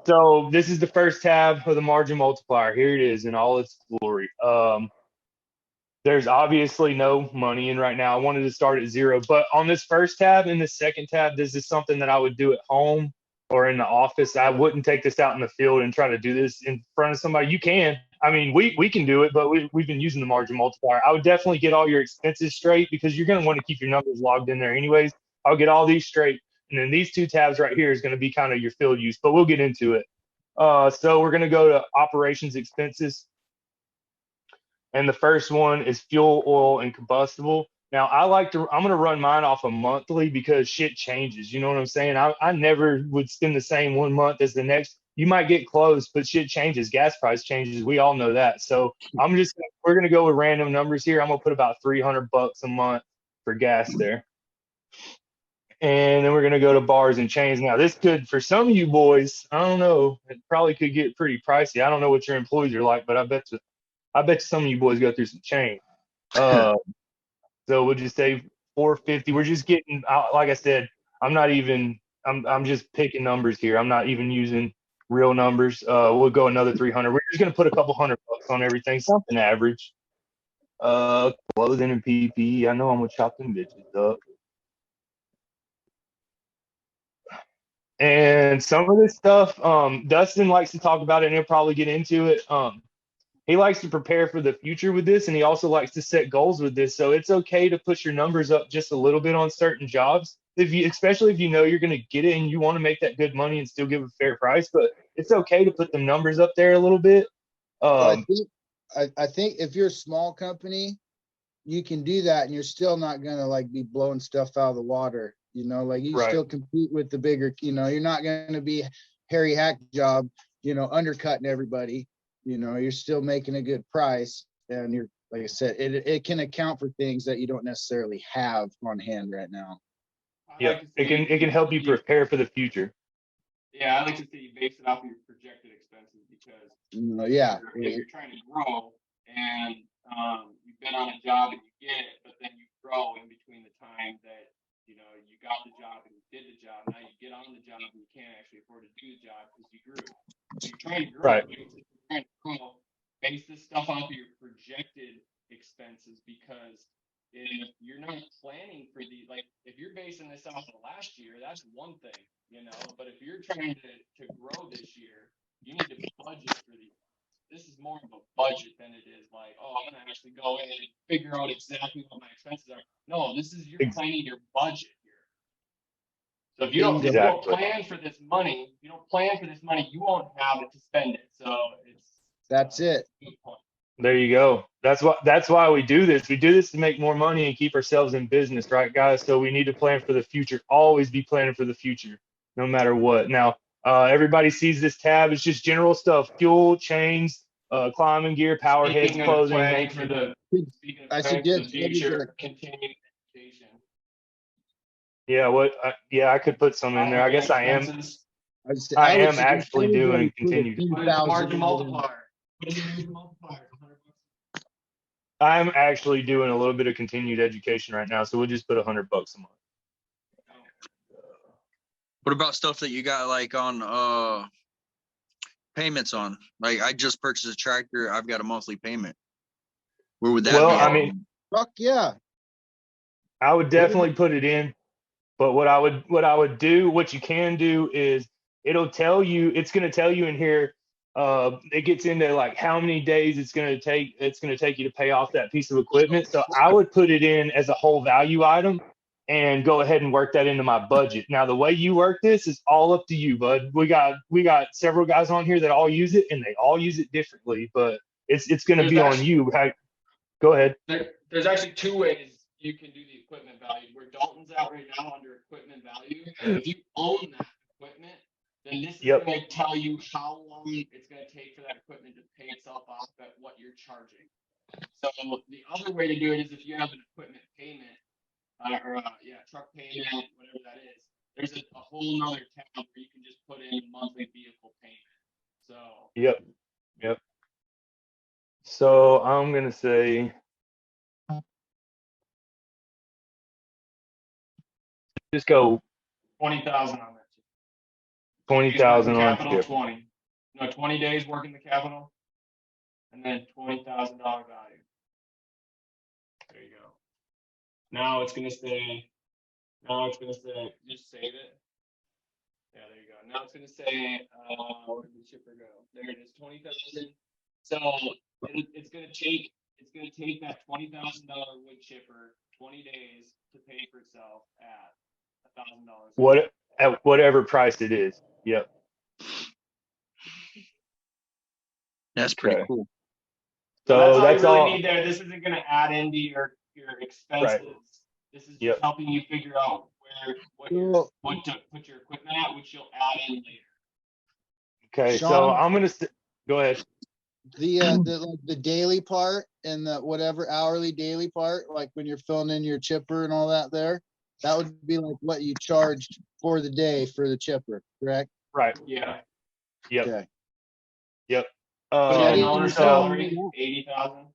So this is the first tab of the margin multiplier. Here it is in all its glory. There's obviously no money in right now. I wanted to start at zero, but on this first tab and the second tab, this is something that I would do at home or in the office. I wouldn't take this out in the field and try to do this in front of somebody. You can. I mean, we can do it, but we've been using the margin multiplier. I would definitely get all your expenses straight because you're going to want to keep your numbers logged in there anyways. I'll get all these straight. And then these two tabs right here is going to be kind of your field use, but we'll get into it. So we're going to go to operations expenses. And the first one is fuel, oil, and combustible. Now I'm going to run mine off a monthly because shit changes. You know what I'm saying? I never would spend the same 1 month as the next. You might get close, but shit changes. Gas price changes. We all know that. So we're going to go with random numbers here. I'm going to put about $300 a month for gas there. And then we're going to go to bars and chains. Now, this could, for some of you boys, I don't know, it probably could get pretty pricey. I don't know what your employees are like, but I bet you some of you boys go through some change. So we'll just say 450. We're just getting, like I said, I'm just picking numbers here. I'm not even using real numbers. We'll go another 300. We're just going to put a couple $100 on everything, something average. Clothing and PPE. I know I'm going to chop them bitches up. And some of this stuff, Dustin likes to talk about it and he'll probably get into it. He likes to prepare for the future with this, and he also likes to set goals with this. So it's okay to push your numbers up just a little bit on certain jobs, especially if you know you're going to get it and you want to make that good money and still give a fair price. But it's okay to put the numbers up there a little bit. Well, I think if you're a small company, you can do that, and you're still not going to like be blowing stuff out of the water. You know, like you Right. still compete with the bigger. You know, you're not going to be Harry Hack job. You know, undercutting everybody. You know, you're still making a good price, and you're, like I said, it can account for things that you don't necessarily have on hand right now. Yeah, it can help you prepare for the future. Yeah, I like to say you base it off of your projected expenses because if you're trying to grow and you've been on a job and you get it, but then you grow in between the time that you got the job and you did the job. Now you get on the job and you can't actually afford to do the job because you grew. So you're trying to grow. Right. You're trying to grow. Base this stuff off of your projected expenses because if you're not planning for these, like if you're basing this off of last year, that's one thing, but if you're trying to grow this year, you need to budget for these. This is more of a budget than it is like, oh, I'm going to actually go in and figure out exactly what my expenses are. No, this is you're planning your budget here. So if you don't plan for this money, you won't have it to spend it. So that's it. There you go. That's why we do this. We do this to make more money and keep ourselves in business, right, guys? So we need to plan for the future. Always be planning for the future, no matter what. Now, everybody sees this tab. It's just general stuff: fuel, chains, climbing gear, power heads, clothing. Planning for the future, continuing education. Yeah, I could put some in there. I guess I am. I am actually doing continued. Margin multiplier. I'm actually doing a little bit of continued education right now, so we'll just put $100 a month. What about stuff that you got like on payments on? Like I just purchased a tractor, I've got a monthly payment. Where would that be? I mean, fuck yeah. I would definitely put it in, but what you can do is it's going to tell you in here. It gets into like how many days it's going to take you to pay off that piece of equipment. So I would put it in as a whole value item and go ahead and work that into my budget. Now, the way you work this is all up to you, bud. We got several guys on here that all use it and they all use it differently, but it's going to be on you. Go ahead. There's actually two ways you can do the equipment value. Where Dalton's at right now under equipment value. If you own that equipment, then this is going to tell you how long it's going to take for that equipment to pay itself off at what you're charging. So the other way to do it is if you have an equipment payment truck payment, whatever that is. There's a whole nother tab where you can just put in monthly vehicle payment. So Yep. So I'm gonna say just go 20,000 on that. 20,000 on capital, chip. 20 days working the capital, and then $20,000 value. There you go. Now it's gonna say, just save it. Yeah, there you go. Now it's gonna say, where did the chipper go? There it is, 20,000. So it's gonna take that $20,000 wood chipper 20 days to pay for itself at $1,000. What at whatever price it is. Yep. That's pretty Okay. cool. So that's all you all. really need there. This isn't gonna add into your expenses. This is just Yep. helping you figure out what Well, to put your equipment at, which you'll add in later. Okay. So Sean? I'm gonna go ahead. The daily part and the whatever hourly daily part, like when you're filling in your chipper and all that there, that would be like what you charged for the day for the chipper, correct? Right. Yeah. Yep. Okay. Yep. Put Yeah, in you an owner can salary, tell. 80,000.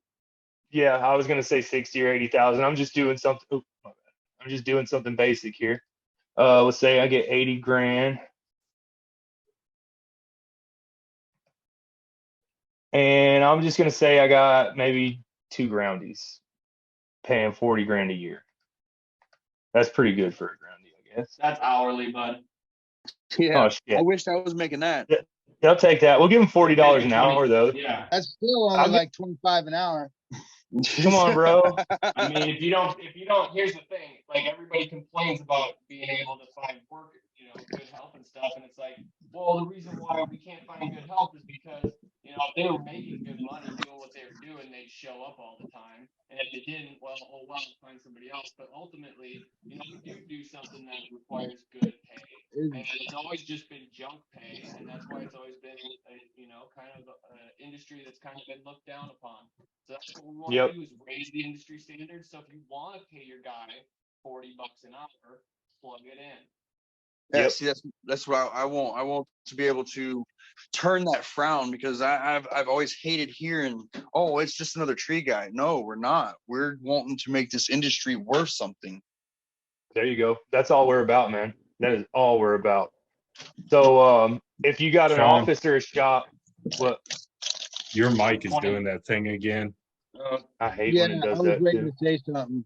Yeah, I was gonna say 60 or 80,000. I'm just doing something. Oh, my bad. I'm just doing something basic here. Let's say I get 80 grand. And I'm just gonna say I got maybe 2 groundies paying 40 grand a year. That's pretty good for a groundie, I guess. That's hourly, bud. Yeah. Oh shit. I wish I was making that. They'll take that. We'll give them $40 an hour though. Yeah. That's still only I'll get- like 25 an hour. Come on, bro. I mean, if you don't, here's the thing. Like everybody complains about being able to find work, good help and stuff, and it's like, well, the reason why we can't find good help is because if they were making good money doing what they were doing, they'd show up all the time, and if they didn't, well, find somebody else. But ultimately, you do something that requires good pay, and it's always just been junk pay, and that's why it's always been kind of an industry that's kind of been looked down upon. So that's what we want Yep. to do is raise the industry standards. So if you want to pay your guy $40 an hour, plug it in. Yeah, Yep. see, that's what I want. I want to be able to turn that frown because I've always hated hearing, oh, it's just another tree guy. No, we're not. We're wanting to make this industry worth something. There you go. That's all we're about, man. That is all we're about. So if you got an Sean. office or a shop, what Your mic is 20. doing that thing again. I hate Yeah, when it I does was that waiting too. to say something.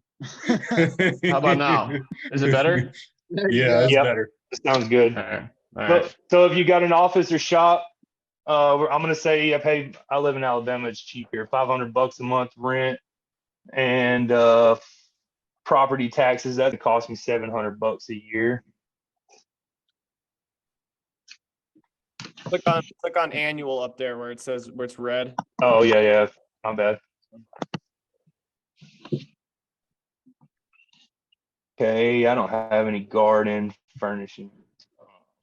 How about now? Is it better? There you Yeah, go. that's Yep. better. That sounds good. All right. All right. So if you got an office or shop, I'm gonna say I live in Alabama, it's cheap here, $500 a month rent and property taxes. That could cost me $700 a year. Click on annual up there where it's red. Oh yeah, not bad. Okay, I don't have any garden furnishing.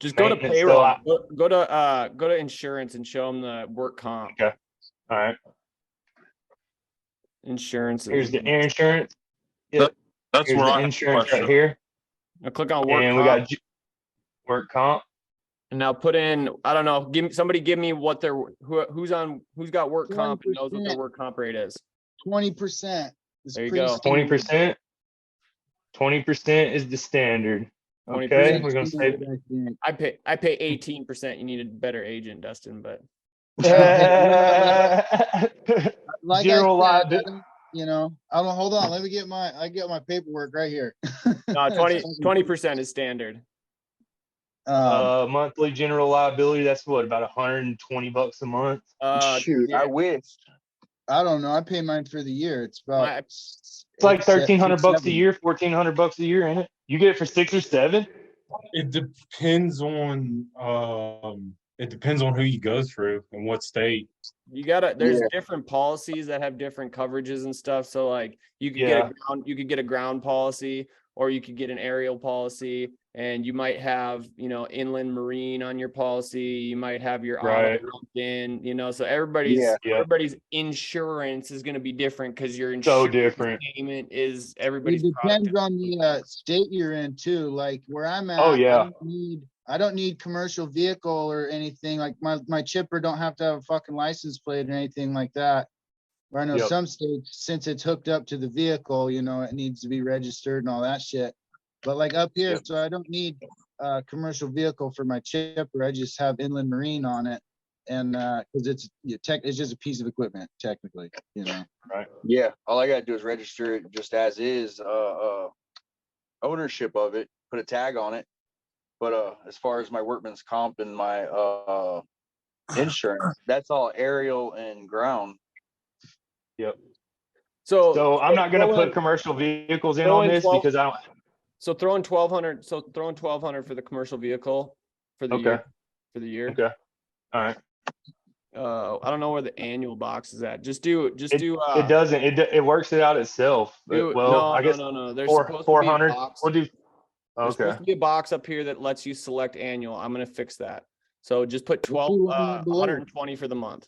Just go to Maintenance, so payroll. Go to insurance and show them the work comp. All right, Insurance. here's the insurance. Yep. That's Here's where the I have a insurance right question. here, Now click on work and we comp. got work comp. And now put in, I don't know, give me what their who's got work comp and knows what their 20%. work comp rate is. 20%. is There you pretty go. standard. 20%. 20% is the standard. 20%. Okay, we're gonna say. I pay 18%. You need a better agent, Dustin, but Like General I said, liability. hold on. Let me get my paperwork right here. no, 20% is standard. Monthly general liability. That's what, about $120 a month. Shoot, yeah. I wish. I don't know. I pay mine for the year. It's about It's like $1,300 a year, $1,400 a year, ain't it? You get it for 6 or 7. It depends on who you go through and what state. There's different policies that have different coverages and stuff. So like you could get a ground policy, or you could get an aerial policy, and you might have, inland marine on your policy. You might have your Right. auto lumped in, so everybody's insurance is going to be different because your So insurance different. payment is It everybody's depends product. on the state you're in too. Like where I'm at, Oh, yeah. I don't need commercial vehicle or anything. Like my chipper don't have to have a fucking license plate or anything like that. Where I know Yep. some states, since it's hooked up to the vehicle, it needs to be registered and all that shit. But like up here, Yep. so I don't need a commercial vehicle for my chipper. I just have inland marine on it. And, cause it's just a piece of equipment technically, you know. Yeah, all I gotta do is register it just as is, ownership of it, put a tag on it. But as far as my workman's comp and my insurance, that's all aerial and ground. So I'm not gonna throw put in- commercial vehicles in throw on in this 12 because I don't. So throwing 1,200. So throwing 1,200 for the commercial vehicle for the Okay. year. For the year. Okay. All right. I don't know where the annual box is at. Just do. It doesn't. It works it out itself. Well, I guess no. There's four supposed to be a 400. box. We'll do. There's Okay. supposed to be a box up here that lets you select annual. I'm gonna fix that. So just put Let's see what we have below. 120 for the month.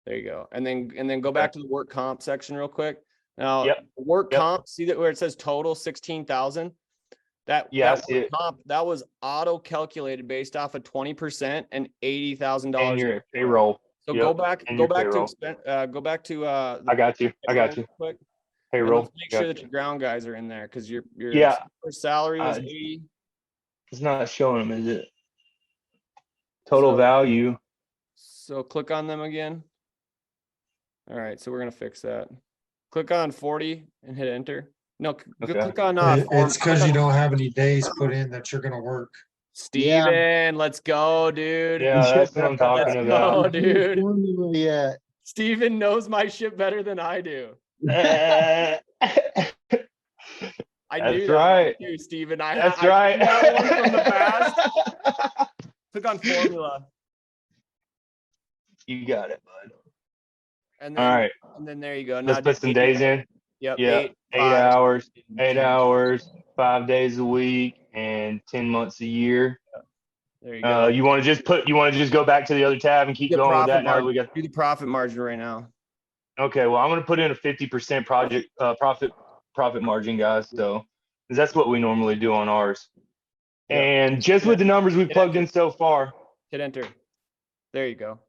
There you go. And then go back to the work comp section real quick. Now, Yep. work Yep. comp, see that where it says total 16,000? Yeah, I that see work it. comp, that was auto calculated based off of 20% and $80,000. And your payroll. So Yep, go back and to your payroll. go back to the I got you. I got you. real quick, and Payroll. let's make sure that your ground guys are in there because your Yeah. first salary was Uh, 80. It's not showing them, is it? Total So- value. So click on them again. All right, so we're gonna fix that. Click on 40 and hit enter. No, Okay. click on It's because you don't have any days put in that you're gonna work. Steven, let's go, dude. Yeah, that's what I'm talking Let's about. go, dude. Yeah. Steven knows my shit better than I do. That's I knew that right. too, Steven. That's I right. knew that one from the past. Click on formula. You got it, bud. And All then right. and then there you go. Let's Now put just some days in. Yep. Yeah. 8 8 5, hours. 10. 8 hours, 5 days a week, and 10 months a year. There you go. You want to just go back to the other tab and keep The going with profit that. Now that margin. we got. Do the profit margin right now. Okay, well, I'm going to put in a 50% profit margin, guys. So 'cause that's what we normally do on ours. Yeah. And just with the numbers we've plugged in so far. Hit enter. There you go.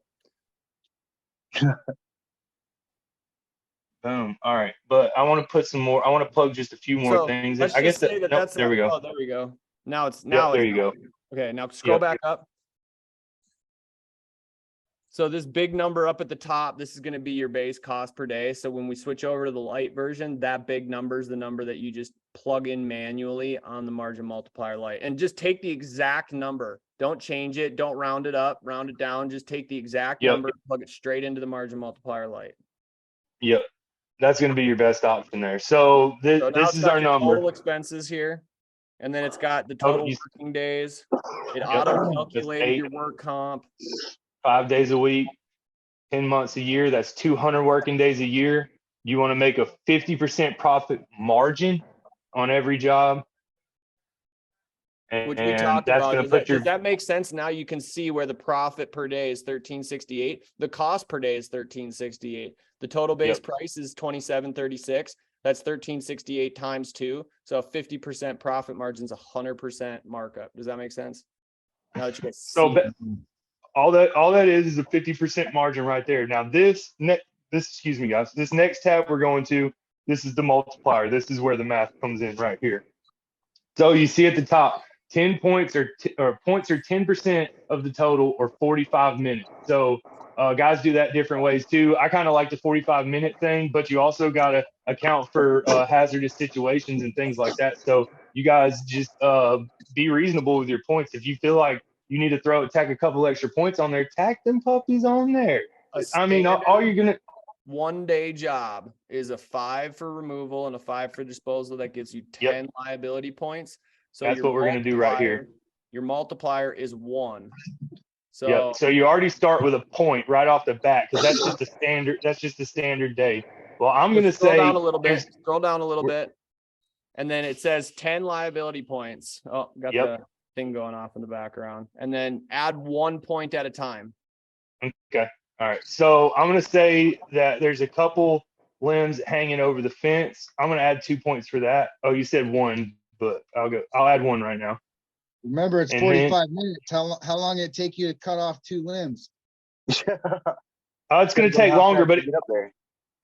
Boom. All right, but I want to put some more. I want to plug just a few more So things. let's I guess just say that nope, that's there we go. Oh, there we go. Now it's There you go. Okay, now scroll Yep. back up. So this big number up at the top, this is going to be your base cost per day. So when we switch over to the light version, that big number is the number that you just plug in manually on the margin multiplier light. And just take the exact number. Don't change it. Don't round it up, round it down. Just take the exact Yep. number, plug it straight into the margin multiplier light. Yep, that's going to be your best option there. So this, So now this it's is got our your number. total expenses here. And then it's got the Total total use- working days. It Yep. auto That's calculated 8. your work comp. 5 days a week, 10 months a year. That's 200 working days a year. You want to make a 50% profit margin on every job. Which we And talked that's about. going to put your Does that make sense? Now you can see where the profit per day is 1368. The cost per day is 1368. The total base Yep. price is 2736. That's 1368 times 2. So 50% profit margin is 100% markup. Does that make sense? Now that you guys So see ba- all that is a 50% margin right there. Now excuse me, guys. This next tab we're going to, this is the multiplier. This is where the math comes in right here. So you see at the top, 10 points or points are 10% of the total or 45 minutes. So guys do that different ways too. I kind of like the 45-minute thing, but you also got to account for hazardous situations and things like that. So you guys just be reasonable with your points. If you feel like you need to tack a couple extra points on there, tack them puppies on there. a I mean, all you're going to, 1 day job is a 5 for removal and a 5 for disposal. That gives you 10 Yep. liability points. So That's your what we're gonna do right here. multiplier- Your multiplier is 1. So yeah. So you already start with a point right off the bat because that's just a standard. That's just a standard day. Well, I'm going to scroll say down a little bit. there's- Scroll down a little we're- bit. And then it says 10 liability points. Oh, got Yep. the thing going off in the background. And then add 1 point at a time. Okay. All right. So I'm going to say that there's a couple limbs hanging over the fence. I'm going to add 2 points for that. Oh, you said 1, but I'll add 1 right now. Remember, it's And then- 45 minutes. How long it take you to cut off 2 limbs? It's going to take longer, but get up there.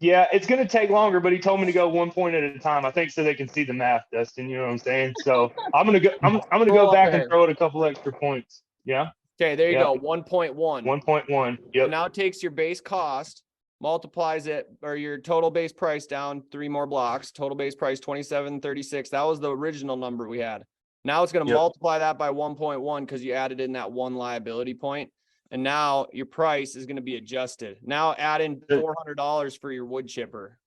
Yeah, it's gonna take longer, but he told me to go 1 point at a time. I think so they can see the math, Dustin. You know what I'm saying? So I'm gonna go. I'm gonna Scroll go up back and there. throw it a couple extra points. Yeah. Okay, there you Yep. go. 1.1. 1.1. Yep. Now it takes your base cost, multiplies it, or your total base price down 3 more blocks. Total base price 27.36. That was the original number we had. Now it's going to Yep. multiply that by 1.1 because you added in that one liability point. And now your price is going to be adjusted. Now add in $400 for your wood chipper.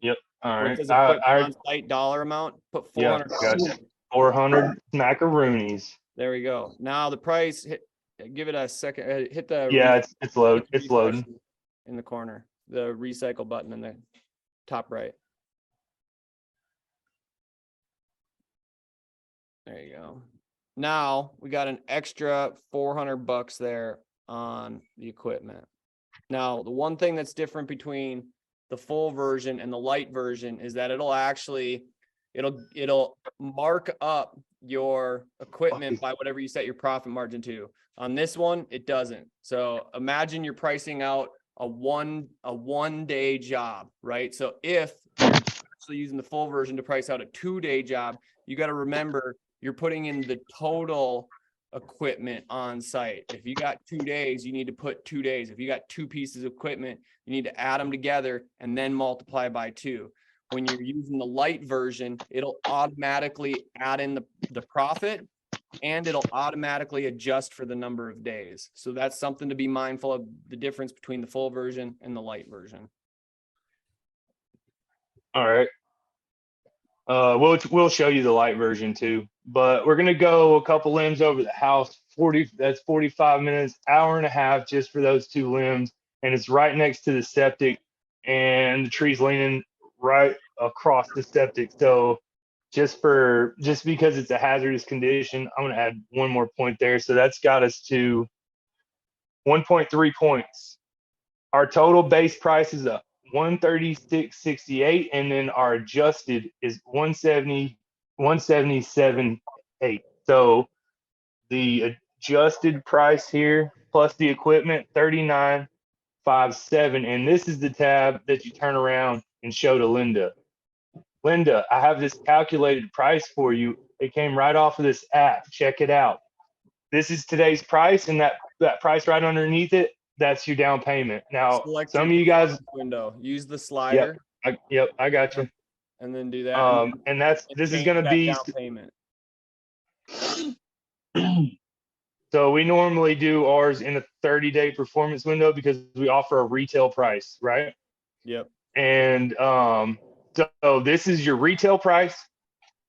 Yep. All Where it right. says equipment I on site dollar amount, put yeah. $400. Gotcha. 400 macaroonies. There we go. Now the price, give it a second, hit the Yeah, it's load. hit the It's loading. refresh in the corner, the recycle button in the top right. There you go. Now we got an extra $400 there on the equipment. Now, the one thing that's different between the full version and the light version is that it'll mark up your equipment by whatever you set your profit margin to. On this one, it doesn't. So imagine you're pricing out a one day job, right? So if you're actually using the full version to price out a 2-day job, you got to remember you're putting in the total equipment on site. If you got 2 days, you need to put 2 days. If you got 2 pieces of equipment, you need to add them together and then multiply by 2. When you're using the light version, it'll automatically add in the profit, and it'll automatically adjust for the number of days. So that's something to be mindful of, the difference between the full version and the light version. All right. We'll show you the light version too, but we're gonna go a couple limbs over the house. 45 minutes, hour and a half just for those 2 limbs, and it's right next to the septic, and the tree's leaning right across the septic. So just because it's a hazardous condition, I'm gonna add 1 more point there. So that's got us to 1.3 points. Our total base price is up 136.68, and then our adjusted is 177.8. So the adjusted price here plus the equipment 39.57, and this is the tab that you turn around and show to Linda. Linda, I have this calculated price for you. It came right off of this app. Check it out. This is today's price, and that price right underneath it, that's your down payment. Now, Select some of your you guys, window, use the slider, I got you. and then do that. And this is change going to that be, down payment. so we normally do ours in a 30-day performance window because we offer a retail price, right? Yep. And so this is your retail price,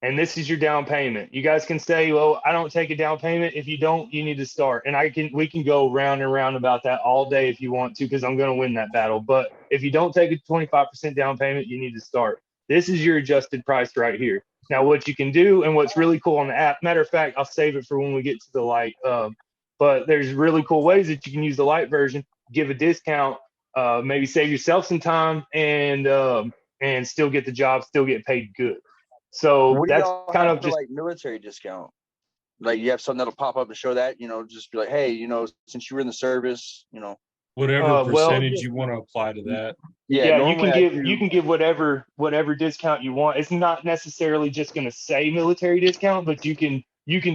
and this is your down payment. You guys can say, well, I don't take a down payment. If you don't, you need to start. And we can go round and round about that all day if you want to, because I'm going to win that battle. But if you don't take a 25% down payment, you need to start. This is your adjusted price right here. Now, what you can do, and what's really cool on the app, matter of fact, I'll save it for when we get to the light. But there's really cool ways that you can use the light version, give a discount, maybe save yourself some time, and still get the job, still get paid good. So What do that's y'all kind have of for just like military discount? Like you have something that'll pop up and show that, just be like, hey, since you were in the service, Whatever well, percentage you want to apply to that. yeah, you normally can give whatever discount you want. It's not necessarily just going to say military discount, but you can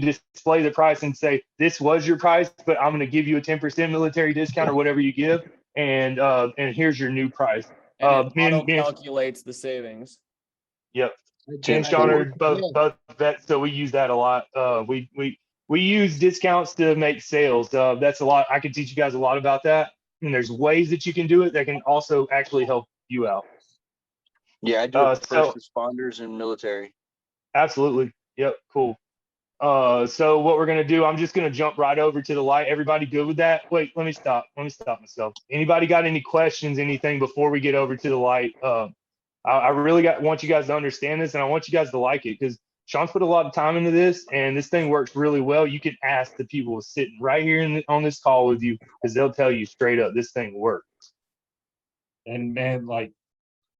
display the price and say this was your price, but I'm going to give you a 10% military discount or whatever you give, and here's your new price. And it auto calculates the savings. Yep. Me and Sean are both vets, so we use that a lot. We use discounts to make sales. That's a lot. I can teach you guys a lot about that. And there's ways that you can do it that can also actually help you out. Yeah, I do it for first responders and military. Absolutely. Yep. Cool. So what we're gonna do, I'm just gonna jump right over to the light. Everybody good with that? Wait, let me stop myself. Anybody got any questions, anything before we get over to the light? I really want you guys to understand this, and I want you guys to like it, because Sean's put a lot of time into this, and this thing works really well. You can ask the people sitting right here on this call with you, because they'll tell you straight up, this thing works. And man, like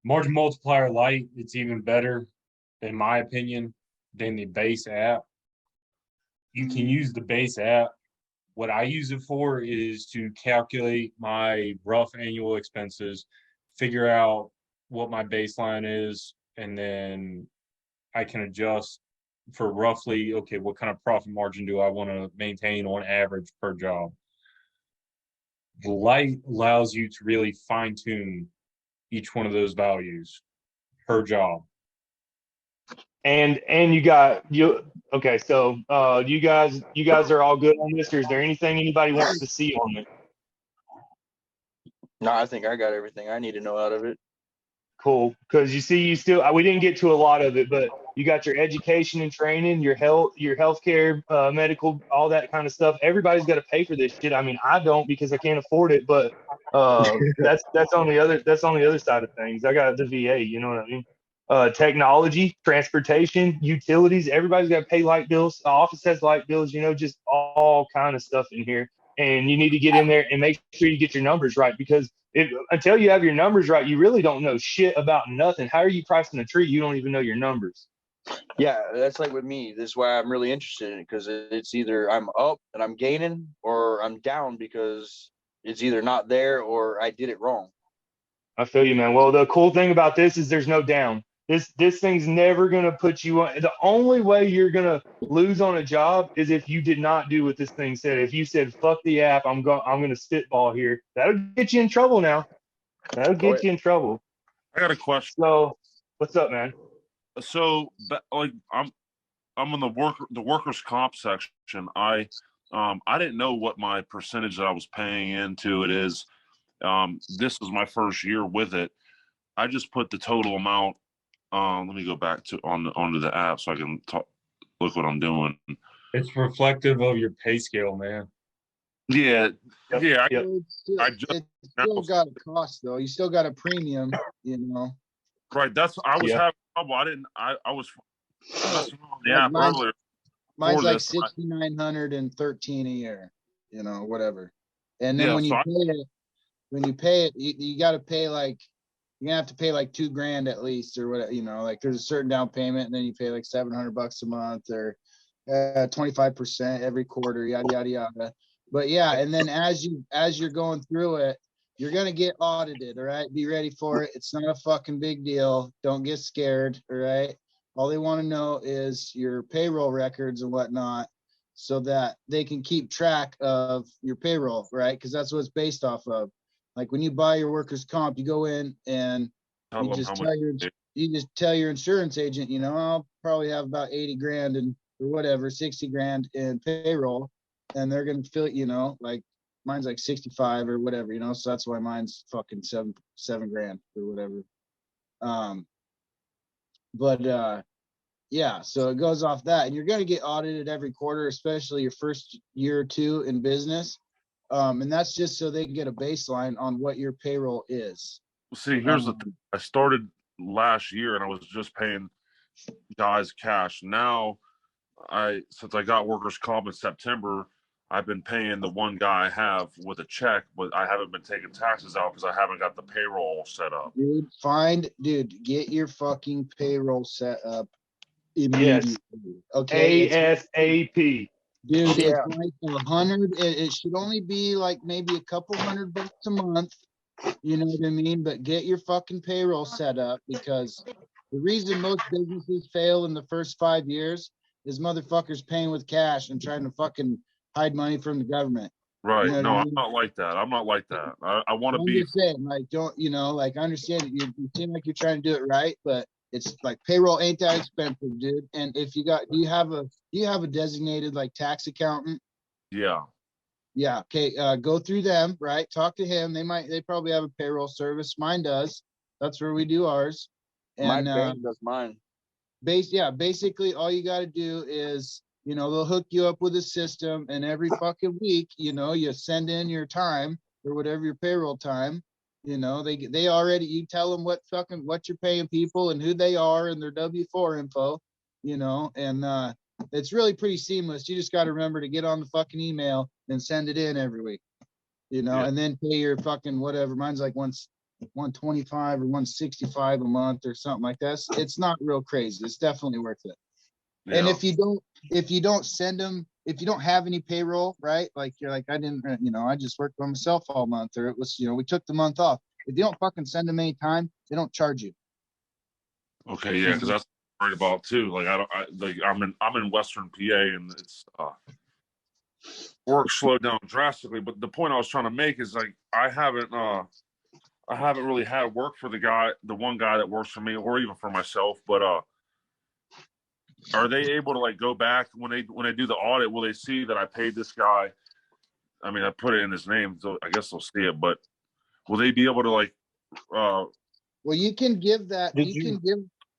margin multiplier light, it's even better, in my opinion, than the base app. You can use the base app. What I use it for is to calculate my rough annual expenses, figure out what my baseline is, and then I can adjust for roughly, okay, what kind of profit margin do I want to maintain on average per job? The light allows you to really fine tune each one of those values per job. And you okay, so you guys are all good on this, or is there anything anybody wants to see on it? No, I think I got everything I need to know out of it. Cool, because you see, you still we didn't get to a lot of it, but you got your education and training, your healthcare, medical, all that kind of stuff. Everybody's got to pay for this shit. I mean, I don't because I can't afford it, but that's on the other side of things. I got the VA, you know what I mean? Technology, transportation, utilities. Everybody's got to pay light bills. The office has light bills. You know, just all kind of stuff in here. And you need to get in there and make sure you get your numbers right, because until you have your numbers right, you really don't know shit about nothing. How are you pricing a tree? You don't even know your numbers. Yeah, that's like with me. This is why I'm really interested in it, because it's either I'm up and I'm gaining, or I'm down because it's either not there or I did it wrong. I feel you, man. Well, the cool thing about this is there's no down. This thing's never gonna put you on. The only way you're gonna lose on a job is if you did not do what this thing said. If you said fuck the app, I'm gonna spitball here. That'll get you in trouble now. That'll get you in trouble. I got a question. So, what's up, man? So, like, I'm on the workers' comp section. I didn't know what my percentage that I was paying into it is. This is my first year with it. I just put the total amount. Let me go back to onto the app so I can look what I'm doing. It's reflective of your pay scale, man. Yeah, Yep, yeah. yep. It's still got a cost though. You still got a premium, you know. Right. I was Yeah. having trouble. I was messing on the Like app earlier. Mine's like this, I- 6,913 a year, you know, whatever. And then Yeah, when you so pay it, you got to pay like, you're gonna have to pay like $2,000 at least, or what, you know, like there's a certain down payment, and then you pay like $700 a month, or 25% every quarter, yada yada yada. But yeah, and then as you're going through it, you're gonna get audited. All right, be ready for it. It's not a fucking big deal. Don't get scared. All right. All they want to know is your payroll records and whatnot, so that they can keep track of your payroll, right? Because that's what it's based off of. Like when you buy your workers' comp, you go in and tell you them just how tell much. you tell your insurance agent, you know, I'll probably have about 80 grand and or whatever, 60 grand in payroll, and they're gonna fill, you know, like mine's like 65 or whatever, you know, so that's why mine's fucking seven grand or whatever. But yeah, so it goes off that, and you're gonna get audited every quarter, especially your first year or two in business. And that's just so they can get a baseline on what your payroll is. See, here's the thing. I started last year and I was just paying guys cash. Now, since I got workers' comp in September, I've been paying the one guy I have with a check, but I haven't been taking taxes out because I haven't got the payroll set up. Dude, get your fucking payroll set up immediately. Yes. Okay. ASAP. Dude, Yeah. it's like 100. It should only be like maybe a couple $100 a month. You know what I mean? But get your fucking payroll set up, because the reason most businesses fail in the first 5 years is motherfuckers paying with cash and trying to fucking hide money from the government. Right. You know No, what I I'm mean? not like that. I'm not like that. I want to I'm be. just saying, like, don't, you know, like, I understand that you seem like you're trying to do it right, but it's like payroll ain't that expensive, dude. And if do you have a designated like tax accountant? Yeah. Yeah. Okay. Go through them, right? Talk to him. They probably have a payroll service. Mine does. That's where we do ours. My And bank does mine. basically all you got to do is, you know, they'll hook you up with a system, and every fucking week, you know, you send in your time or whatever your payroll time. You know, they already, you tell them what you're paying people and who they are and their W-4 info, you know, and it's really pretty seamless. You just got to remember to get on the fucking email and send it in every week, you know, Yeah. and then pay your fucking whatever. Mine's like 125 or 165 a month or something like that. It's not real crazy. It's definitely worth it. And Yeah. if you don't send them, if you don't have any payroll, right? Like you're like, I didn't, you know, I just worked by myself all month, or it was, you know, we took the month off. If you don't fucking send them anytime, they don't charge you. Okay, yeah, because that's what I'm worried about too. Like I'm in Western PA and it's work slowed down drastically. But the point I was trying to make is like I haven't really had work for the one guy that works for me or even for myself. But are they able to like go back when they do the audit? Will they see that I paid this guy? I mean, I put it in his name, so I guess they'll see it. But will they be able to like? Well, you can give that.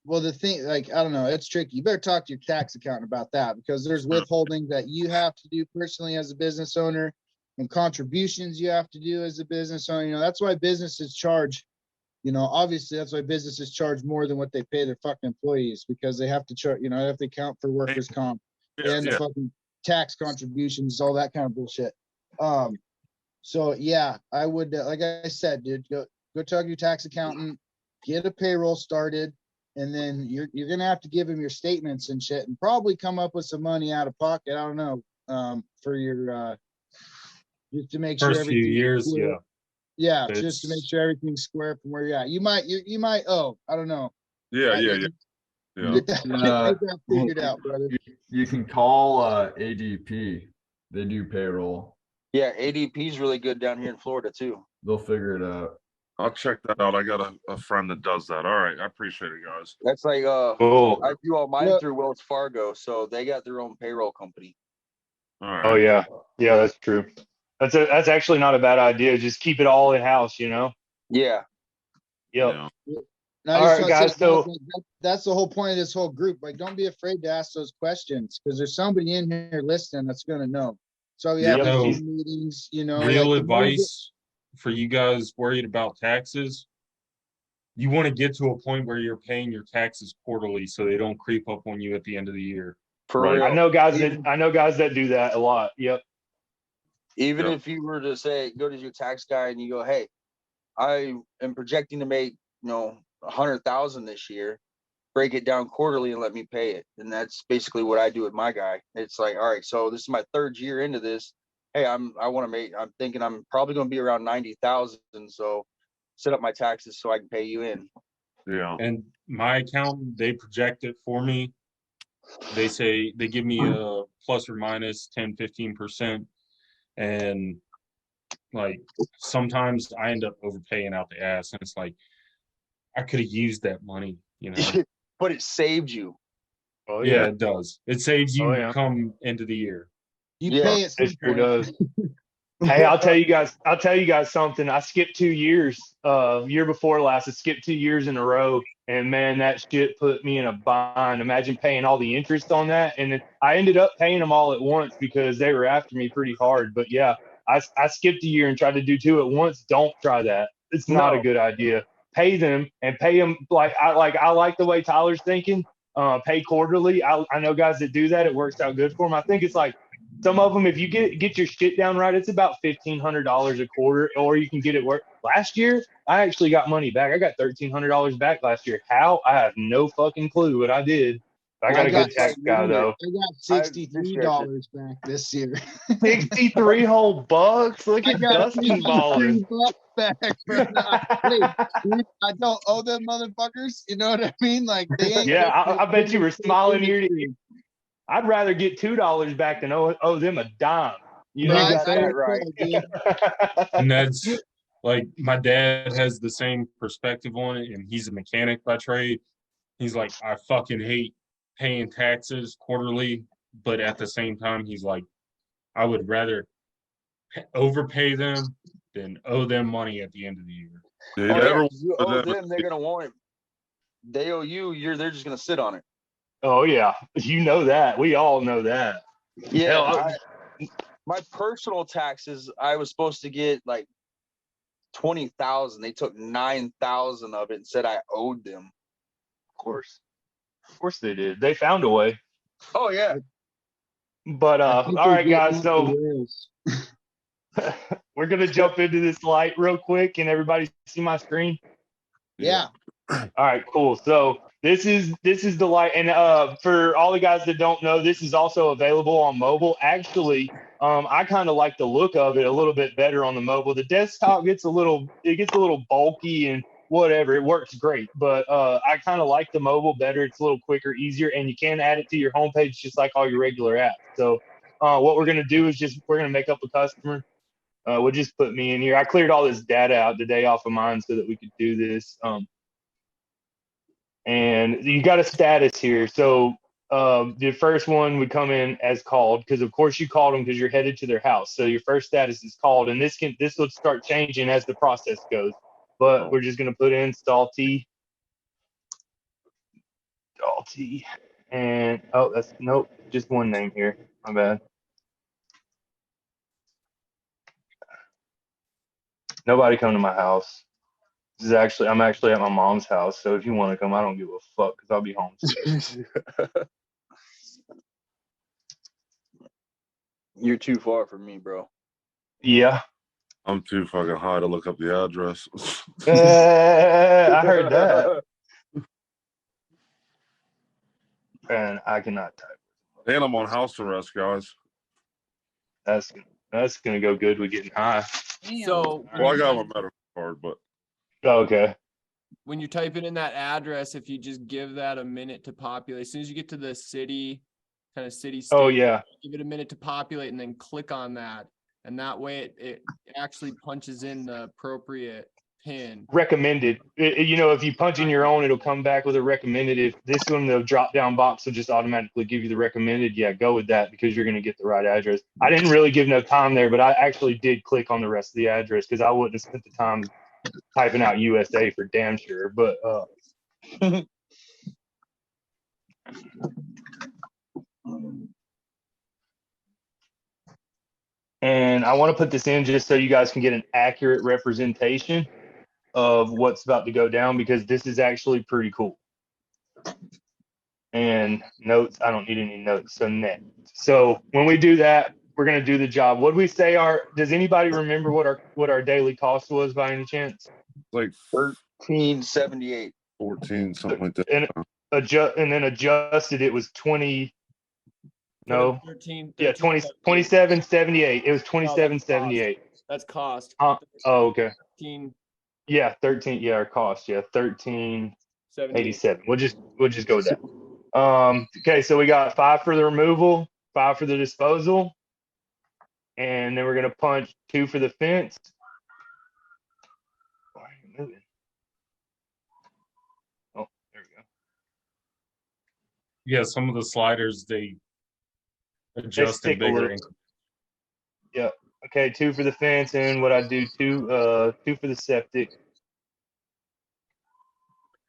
Well, the thing, like, I don't know, it's tricky. You better talk to your tax accountant about that because there's withholding that you have to do personally as a business owner and contributions you have to do as a business owner. You know, that's why businesses charge, you know, obviously that's why businesses charge more than what they pay their fucking employees because they have to charge, you know, they have to account for workers' comp and the fucking tax contributions, all that kind of bullshit. So yeah, I would, like I said, dude, go talk to your tax accountant, get a payroll started. And then you're gonna have to give him your statements and shit, and probably come up with some money out of pocket. I don't know, for your just to make sure First few years, yeah, just to make sure everything's square from where you're at. You might owe. I don't know. Yeah. Get that figured out, brother. You can call ADP. They do payroll. Yeah, ADP is really good down here in Florida too. They'll figure it out. I'll check that out. I got a friend that does that. All right, I appreciate it, guys. That's like Cool. I do all mine through Wells Fargo, so they got their own payroll company. All right. Oh yeah, that's true. That's actually not a bad idea. Just keep it all in house, you know. Yeah. Yep. Yeah. Now, All right, guys. So that's the whole point of this whole group. Like, don't be afraid to ask those questions because there's somebody in here listening that's gonna know. So we have these meetings, you know. Real advice for you guys worried about taxes. You want to get to a point where you're paying your taxes quarterly so they don't creep up on you at the end of the year. For real. I know guys that do that a lot. Yep. Even if you were to say, go to your tax guy and you go, hey, I am projecting to make, 100,000 this year, break it down quarterly and let me pay it. And that's basically what I do with my guy. It's like, all right, so this is my third year into this. Hey, I'm thinking I'm probably going to be around 90,000. So set up my taxes so I can pay you in. Yeah. And my accountant, they project it for me. They say they give me a plus or minus 10, 15%. And like sometimes I end up overpaying out the ass. And it's like, I could have used that money, But it saved you. Oh yeah, it does. It saves you come into the year. You pay it. It sure does. Hey, I'll tell you guys something. I skipped 2 years. Year before last, I skipped 2 years in a row, and man, that shit put me in a bind. Imagine paying all the interest on that, and then I ended up paying them all at once because they were after me pretty hard. But yeah, I skipped a year and tried to do 2 at once. Don't try that. It's not a good idea. Pay them like I like the way Tyler's thinking. Pay quarterly. I know guys that do that. It works out good for them. I think it's like some of them, if you get your shit down right, it's about $1,500 a quarter, or you can get it work. Last year, I actually got money back. I got $1,300 back last year. How? I have no fucking clue what I did. I got a good tax guy though. I got $63 back this year. 63 whole bucks. Look at Dustin balling. Back I don't owe them motherfuckers. You know what I mean? Like they ain't. Yeah, I bet you were smiling here to ear. I'd rather get $2 back than owe them a dime. You know, that right. And that's like my dad has the same perspective on it, and he's a mechanic by trade. He's like, I fucking hate paying taxes quarterly, but at the same time, he's like, I would rather overpay them than owe them money at the end of the year. You owe them, they're gonna want it. They owe you, they're just gonna sit on it. Oh yeah, you know that. We all know that. Yeah, my personal taxes, I was supposed to get like 20,000. They took 9,000 of it and said I owed them. Of course they did. They found a way. Oh yeah. But all right, guys. So we're gonna jump into this light real quick, and everybody see my screen. Yeah. All right, cool. So this is the light, and for all the guys that don't know, this is also available on mobile. Actually, I kind of like the look of it a little bit better on the mobile. The desktop gets a little bulky and whatever. It works great, but I kind of like the mobile better. It's a little quicker, easier, and you can add it to your homepage just like all your regular apps. So what we're gonna do is we're gonna make up a customer. We'll just put me in here. I cleared all this data out today off of mine so that we could do this. And you got a status here. So the first one would come in as called, because of course you called them because you're headed to their house. So your first status is called, and this will start changing as the process goes. But we're just gonna put in stall T, and that's nope, just one name here. My bad. Nobody come to my house. I'm actually at my mom's house. So if you want to come, I don't give a fuck because I'll be home soon. You're too far from me, bro. Yeah. I'm too fucking high to look up the address. I heard that. And I cannot type. And I'm on house arrest, guys. That's gonna go good with getting high. So Well, I got my medical card, but Okay. when you're typing in that address, if you just give that a minute to populate, as soon as you get to the city, kind of city state, Oh yeah. give it a minute to populate and then click on that. And that way it actually punches in the appropriate pin. Recommended. If you punch in your own, it'll come back with a recommended. If this one, the drop down box will just automatically give you the recommended. Yeah, go with that because you're gonna get the right address. I didn't really give no time there, but I actually did click on the rest of the address because I wouldn't have spent the time typing out USA for damn sure. But and I want to put this in just so you guys can get an accurate representation of what's about to go down, because this is actually pretty cool. And notes, I don't need any notes. So next. So when we do that, we're going to do the job. What do we say does anybody remember what our daily cost was by any chance? like 1378. 14, something like that. And then adjusted, it was 20. No. 13, Yeah, 2778. It was 2778. That's cost. Oh, okay. 13, Yeah, 13. Yeah, our cost. Yeah, 1387. 78. We'll just go with that. Okay, so we got 5 for the removal, 5 for the disposal, and then we're gonna punch 2 for the fence. Why are you moving? Oh, there we go. Yeah, some of the sliders they adjust stick in a bigger. little. Yeah. Okay, 2 for the fence, and what I do 2 for the septic.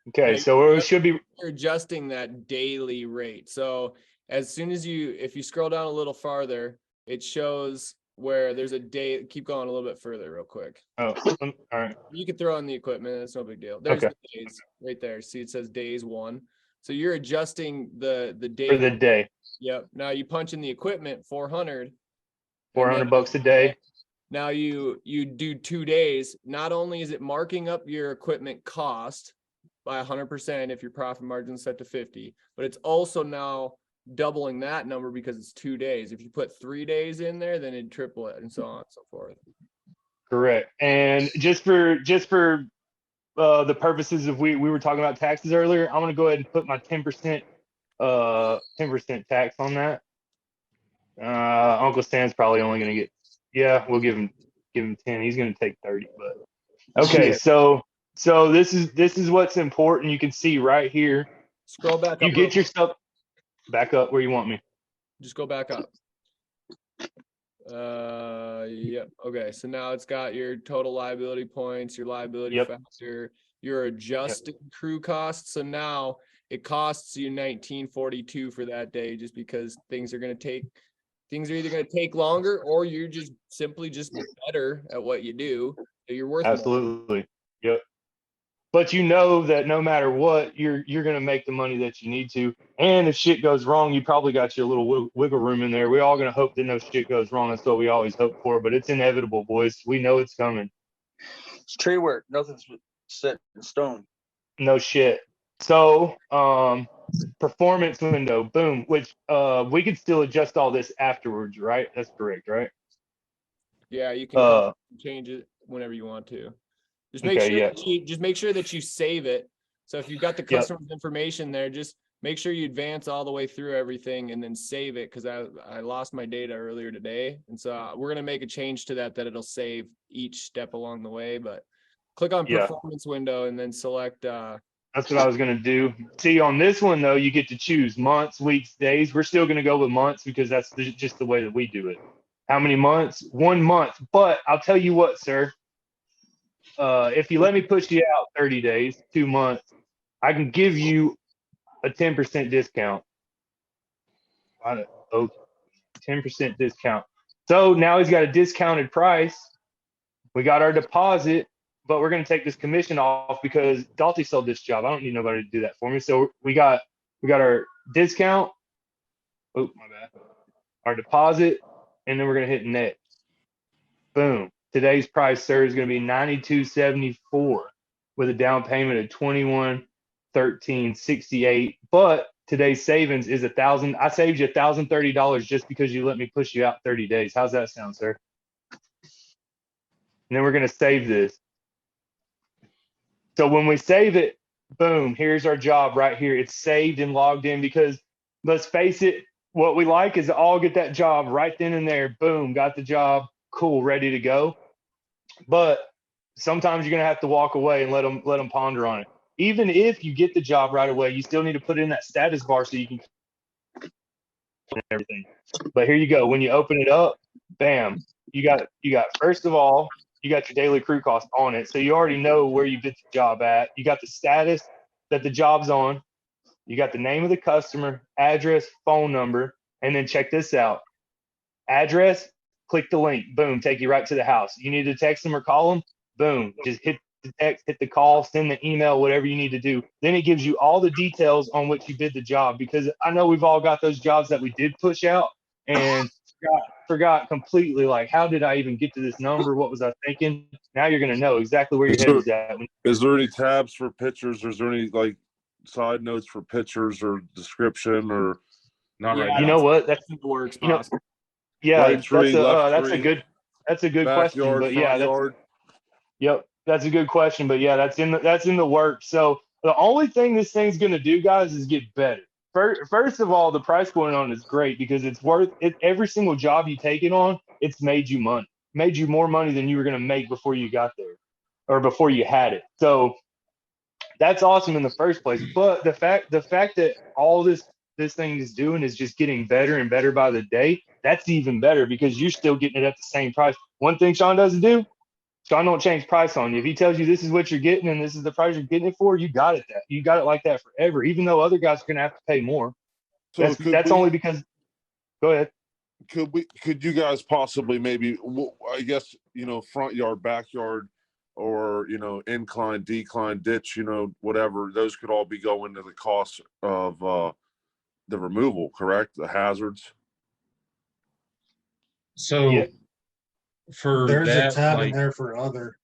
Okay, Yeah, so it should be You're adjusting that daily rate. So as soon as if you scroll down a little farther, it shows where there's a day. Keep going a little bit further real quick. all right. You can throw in the equipment. It's no big deal. There's Okay. the days right there. See, it says days 1. So you're adjusting the day. For the day. Yep. Now you punch in the equipment 400. $400 a day. Now you do 2 days. Not only is it marking up your equipment cost by 100% if your profit margin is set to 50, but it's also now doubling that number because it's 2 days. If you put 3 days in there, then it'd triple it, and so on and so forth. Correct. And just for the purposes of we were talking about taxes earlier, I'm gonna go ahead and put my 10% tax on that. Uncle Stan's probably only gonna get, yeah, we'll give him 10. He's gonna take 30, but okay. So this is what's important. You can see right here. Scroll back up. You get your stuff back up where you want me. Just go back up. Yep. Okay. So now it's got your total liability points, your liability Yep. factor, your adjusted crew costs. So now it costs you $19.42 for that day, just because things are either going to take longer, or you're just simply better at what you do. So you're worth more. Absolutely. Yep. But you know that no matter what, you're gonna make the money that you need to. And if shit goes wrong, you probably got your little wiggle room in there. We're all gonna hope that no shit goes wrong. That's what we always hope for. But it's inevitable, boys. We know it's coming. It's tree work. Nothing's set in stone. No shit. So performance window, boom, which we could still adjust all this afterwards, right? That's correct, right? Yeah, you can come change it whenever you want to. Just make Okay, sure yeah. that just make sure that you save it. So if you've got the Yep. customer's information there, just make sure you advance all the way through everything and then save it, because I lost my data earlier today. And so we're gonna make a change to that it'll save each step along the way. But click on Yeah. performance window and then select That's what I was gonna do. See, on this one though, you get to choose months, weeks, days. We're still gonna go with months because that's just the way that we do it. How many months? 1 month. But I'll tell you what, sir. If you let me push you out 30 days, 2 months, I can give you a 10% discount. Oh, 10% discount. So now he's got a discounted price. We got our deposit, but we're going to take this commission off because Dalty sold this job. I don't need nobody to do that for me. So we got our discount. Oh, my bad. Our deposit, and then we're going to hit next. Boom. Today's price, sir, is going to be $92.74 with a down payment of $21,1368. But today's savings is $1,000. I saved you $1,030 just because you let me push you out 30 days. How's that sound, sir? And then we're going to save this. So when we save it, boom, here's our job right here. It's saved and logged in because let's face it, what we like is to all get that job right then and there. Boom, got the job. Cool, ready to go. But sometimes you're going to have to walk away and let them ponder on it. Even if you get the job right away, you still need to put it in that status bar so you can everything. But here you go. When you open it up, bam, you got first of all, you got your daily crew cost on it. So you already know where you bid the job at. You got the status that the job's on. You got the name of the customer, address, phone number, and then check this out. Address, click the link, boom, take you right to the house. You need to text them or call them, boom, just hit the text, hit the call, send the email, whatever you need to do. Then it gives you all the details on which you did the job, because I know we've all got those jobs that we did push out and forgot completely, like, how did I even get to this number? What was I thinking? Now you're going to know exactly where your head is at. Is there any tabs for pictures? Or is there any like side notes for pictures or description or Not right You now. know what? That's works. you know, yeah, right tree, left that's a tree, good question. backyard, But yeah, front yard? yep, that's a good question. But yeah, that's in the works. So the only thing this thing's gonna do, guys, is get better. First of all, the price going on is great because it's worth it. Every single job you take it on, it's made you money, made you more money than you were gonna make before you got there, or before you had it. So that's awesome in the first place. But the fact that all this thing is doing is just getting better and better by the day, that's even better because you're still getting it at the same price. One thing Sean doesn't do, Sean don't change price on you. If he tells you this is what you're getting and this is the price you're getting it for, you got it like that forever, even though other guys are going to have to pay more. So That's only because, go ahead. Could you guys possibly maybe, I guess, front yard, backyard, or, incline, decline, ditch, whatever, those could all be going to the cost of the removal, correct? The hazards. So Yeah. for There's a that, tab in like, there for other.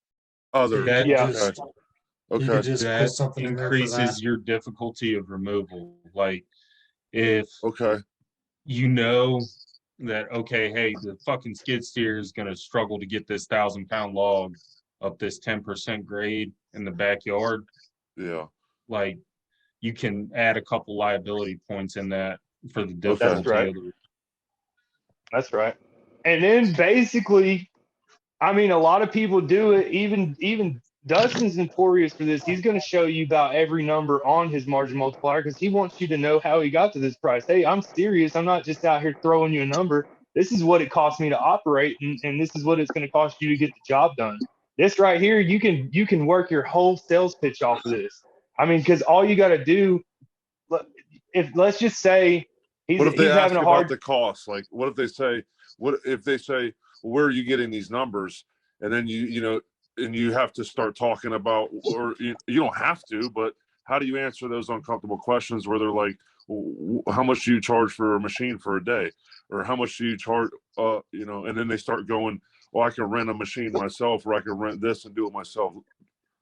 Other. that Yeah. Just- You Okay. could just put that something in there for increases that. your difficulty of removal. Like if Okay. you know that, okay, hey, the fucking skid steer is gonna struggle to get this 1,000-pound log up this 10% grade in the backyard, Yeah. like you can add a couple liability points in that for the Okay. difficulty That's right. of the That's right. And then basically, I mean, a lot of people do it. Even Dustin's notorious for this. He's going to show you about every number on his margin multiplier because he wants you to know how he got to this price. Hey, I'm serious. I'm not just out here throwing you a number. This is what it costs me to operate, and this is what it's going to cost you to get the job done. This right here, you can work your whole sales pitch off of this. I mean, because all you got to do, let's just say What if they he's ask having a about hard. the cost? Like, what if they say, where are you getting these numbers? And then and you have to start talking about, or you don't have to, but how do you answer those uncomfortable questions where they're like, how much do you charge for a machine for a day? Or how much do you charge, and then they start going, well, I can rent a machine myself, or I can rent this and do it myself.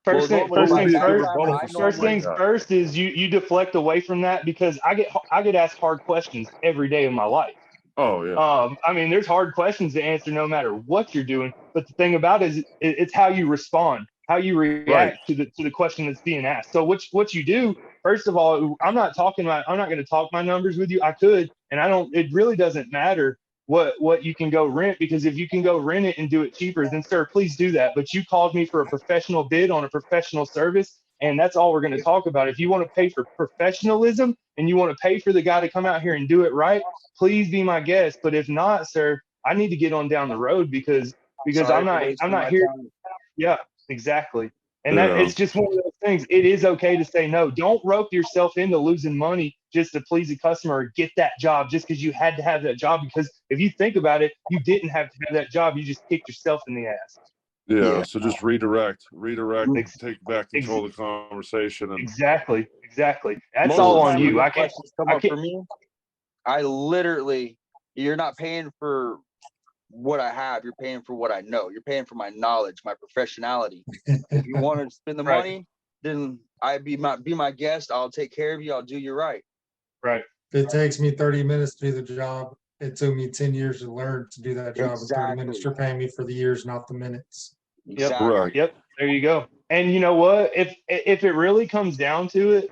First Well, thing, normally first my things be a good first. rebuttal I for something First like things that. first is you deflect away from that because I get asked hard questions every day of my life. Oh yeah. I mean, there's hard questions to answer no matter what you're doing. But the thing about it is, it's how you respond, how you Right. react to the question that's being asked. So what you do, first of all, I'm not going to talk my numbers with you. I could, and I don't. It really doesn't matter what you can go rent, because if you can go rent it and do it cheaper, then sir, please do that. But you called me for a professional bid on a professional service, and that's all we're going to talk about. If you want to pay for professionalism and you want to pay for the guy to come out here and do it right, please be my guest. But if not, sir, I need to get on down the road because sorry I'm for not wasting my here. time. Yeah, exactly. And that Yeah. it's just one of those things. It is okay to say no. Don't rope yourself into losing money just to please a customer or get that job just because you had to have that job. Because if you think about it, you didn't have to have that job. You just kicked yourself in the ass. Yeah. Yeah. So just redirect, Ex- take back control of the conversation, and Exactly. That's Most all of the on time when you. those I can't. questions come up for me, I literally, you're not paying for what I have, you're paying for what I know. You're paying for my knowledge, my professionality. If you want to spend the Right. money, then be my guest. I'll take care of you. I'll do you right. Right. If it takes me 30 minutes to do the job, it took me 10 years to learn to do that job in 30 minutes. Exactly. You're paying me for the years, not the minutes. Exactly. Right. Yep. There you go. And you know what? If it really comes down to it,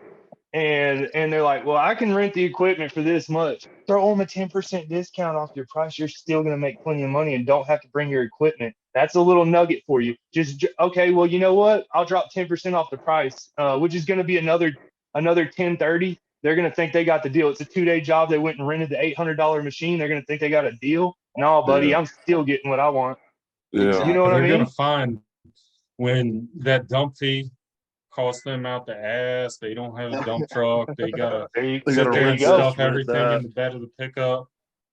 and they're like, well, I can rent the equipment for this much, throw them a 10% discount off your price. You're still going to make plenty of money and don't have to bring your equipment. That's a little nugget for you. Okay, well, you know what? I'll drop 10% off the price, which is going to be another 1030. They're going to think they got the deal. It's a 2-day job. They went and rented the $800 machine. They're going to think they got a deal. No, buddy, Yeah. I'm still getting what I want. Yeah. You know what I They're mean? gonna find when that dump fee costs them out the ass. They don't have a dump truck. They gotta They sit gotta there rent and you go. stuff rent everything that. in the bed of the pickup.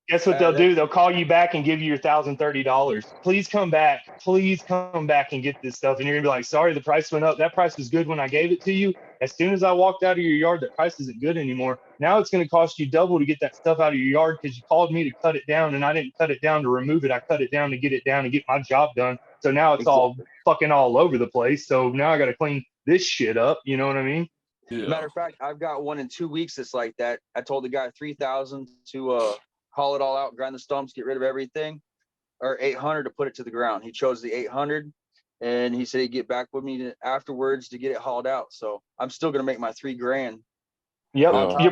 Guess what they'll do? They'll call you back and give you your $1,030. Please come back. Please come back and get this stuff. And you're gonna be like, sorry, the price went up. That price was good when I gave it to you. As soon as I walked out of your yard, that price isn't good anymore. Now it's gonna cost you double to get that stuff out of your yard because you called me to cut it down, and I didn't cut it down to remove it. I cut it down to get it down and get my job done. So now it's all fucking all over the place. So now I gotta clean this shit up. You know what I mean? Yeah. Matter of fact, I've got one in 2 weeks that's like that. I told the guy 3,000 to haul it all out, grind the stumps, get rid of everything, or 800 to put it to the ground. He chose the 800, and he said he'd get back with me afterwards to get it hauled out. So I'm still gonna make my $3,000. Yep. Yeah. You'll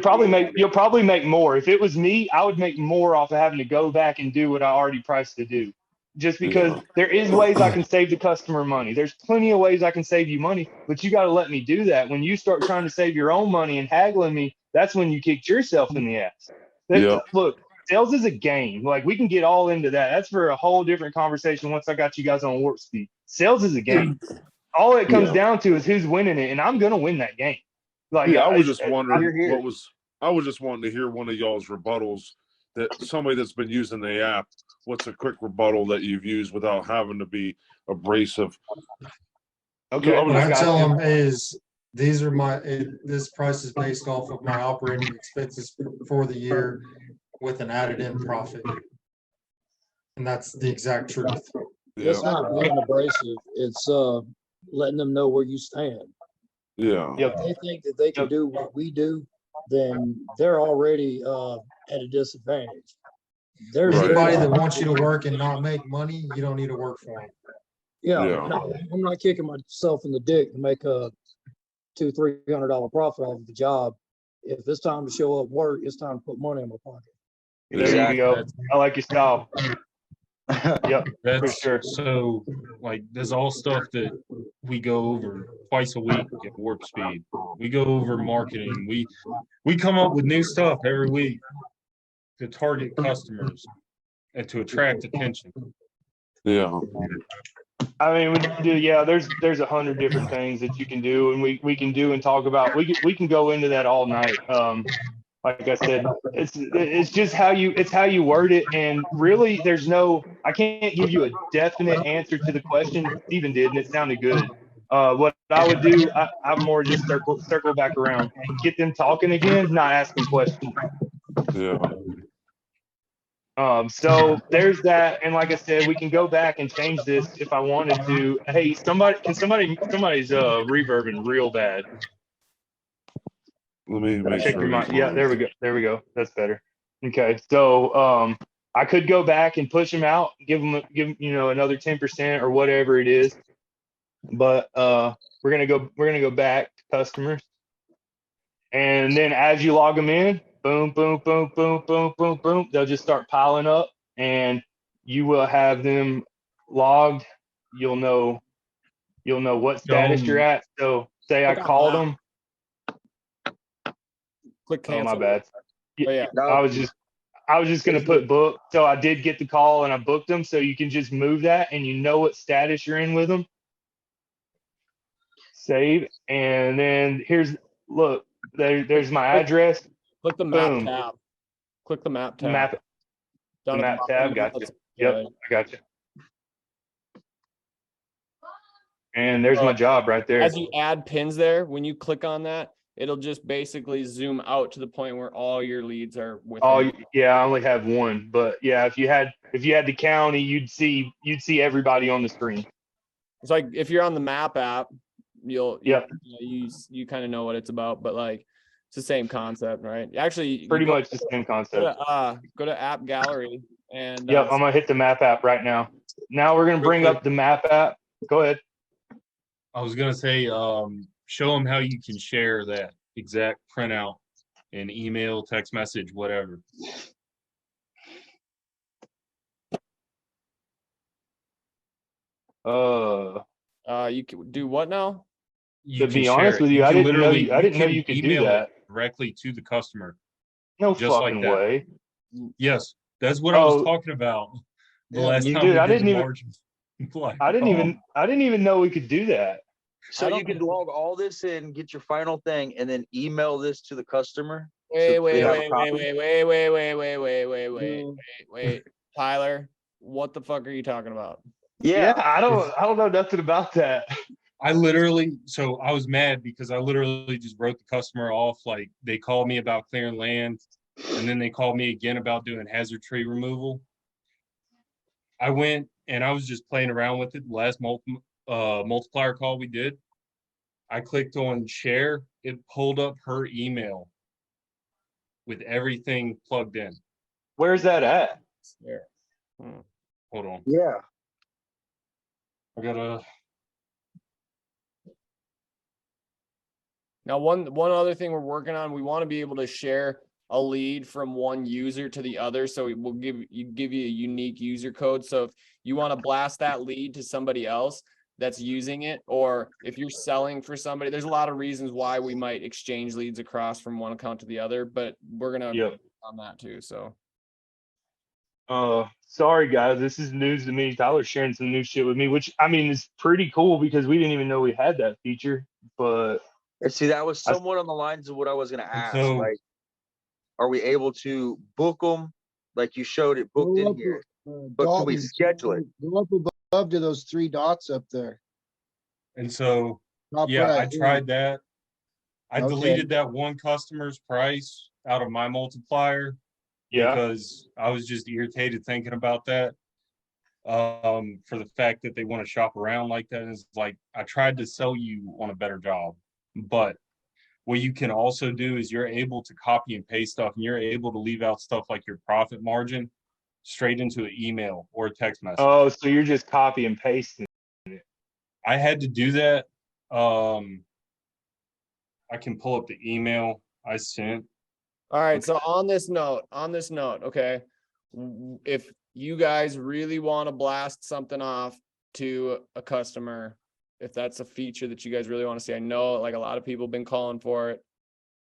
probably make more. If it was me, I would make more off of having to go back and do what I already priced to do. Just because Yeah. there is ways I can save the customer money. There's plenty of ways I can save you money, but you got to let me do that. When you start trying to save your own money and haggling me, that's when you kicked yourself in the ass. Yeah. Look, sales is a game. Like, we can get all into that. That's for a whole different conversation once I got you guys on warp speed. Sales is a game. All it comes Yeah. down to is who's winning it, and I'm gonna win that game. Like, Yeah, I was just wondering here. I was just wanting to hear one of y'all's rebuttals, that somebody that's been using the app, what's a quick rebuttal that you've used without having to be abrasive? Okay. I What I was tell them is, these are this price is based off of my operating expenses for the year with an added in profit. And that's the exact truth. It's Yeah. not being abrasive. It's letting them know where you stand. Yeah. Yep. If they think that they can Yep. do what we do, then they're already at a disadvantage. There's Right. Anybody that wants you to work and not make money, you don't need to work for them. Yeah, Yeah. no, I'm not kicking myself in the dick to make a $200-300 profit off of the job. If it's time to show up work, it's time to put money in my pocket. There Exactly. you go. I like your style. Yep, for That's sure. so like there's all stuff that we go over twice a week at Warp Speed. We go over marketing. We come up with new stuff every week to target customers and to attract attention. Yeah. I mean, we do. Yeah, there's 100 different things that you can do, and we can do and talk about. We can go into that all night. Like I said, it's just how you word it, and really, I can't give you a definite answer to the question. Steven did, and it sounded good. What I would do, I'm more just circle back around, get them talking again, not asking questions. Yeah. So there's that, and like I said, we can go back and change this if I wanted to. Hey, somebody's reverbing real bad. Let me make Check sure. your he's mic. Yeah, on. there we go. There we go. That's better. Okay, so I could go back and push them out, give them another 10% or whatever it is, but we're gonna go back to customers, and then as you log them in, boom, boom, boom, boom, boom, boom, boom, they'll just start piling up, and you will have them logged. You'll know what status you're at. So say I Click on called that. them. Click Oh, my cancel. bad. Oh, yeah. I was just gonna put book. So I did get the call and I booked them. So you can just move that and you know what status you're in with them. Save, and then there's my address. Click the map Boom. tab. Click the map tab. Map Down the at map bottom, tab. Gotcha. let's- Yep, I gotcha. And there's my job right there. As you add pins there, when you click on that, it'll just basically zoom out to the point where all your leads are within. Oh yeah, I only have one, but yeah, if you had the county, you'd see everybody on the screen. It's like if you're on the map app, you kind of know what it's about, but like it's the same concept, right? Actually, Pretty much the same concept. Go to app gallery and Yep, I'm gonna hit the map app right now. Now we're gonna bring up the map app. Go ahead. I was gonna say, show them how you can share that exact printout in email, text message, whatever. You can do what now? You To can be share honest it. with you, You I can didn't know literally- I didn't know can you could do email it that. directly to the customer. No Just like fucking that. way. Yes, that's what I was Oh, talking about the Yeah, last time dude, we I did didn't the even- margin. Like, I didn't even know we could do that. So you can log all this in, get your final thing, and then email this to the customer. Wait, they have a copy? wait. Tyler, what the fuck are you talking about? Yeah, I don't know nothing about that. I was mad because I literally just wrote the customer off. Like they called me about clearing land, and then they called me again about doing hazard tree removal. I went and I was just playing around with it. The last multiplier call we did, I clicked on share. It pulled up her email with everything plugged in. Where's that at? There. Hold on. Yeah. I gotta. Now, one other thing we're working on, we want to be able to share a lead from one user to the other. So we'll give you a unique user code. So if you want to blast that lead to somebody else that's using it, or if you're selling for somebody, there's a lot of reasons why we might exchange leads across from one account to the other, but we're going to on that too. So. Sorry guys, this is news to me. Tyler's sharing some new shit with me, which I mean is pretty cool because we didn't even know we had that feature. But And see, that was somewhat on the lines of what I was going to ask. So- like, are we able to book them like you showed it booked in here? But can we schedule it? Go up above to those three dots up there. And so, Top yeah, I right, tried that. I Okay. deleted that one customer's price out of my multiplier because I was just irritated thinking about that. For the fact that they want to shop around like that. Is like, I tried to sell you on a better job, but what you can also do is you're able to copy and paste stuff, and you're able to leave out stuff like your profit margin straight into an email or a text message. oh, so you're just copy and pasting. I had to do that. I can pull up the email I sent. All right. So on this note, okay, if you guys really want to blast something off to a customer, if that's a feature that you guys really want to see, I know like a lot of people have been calling for it.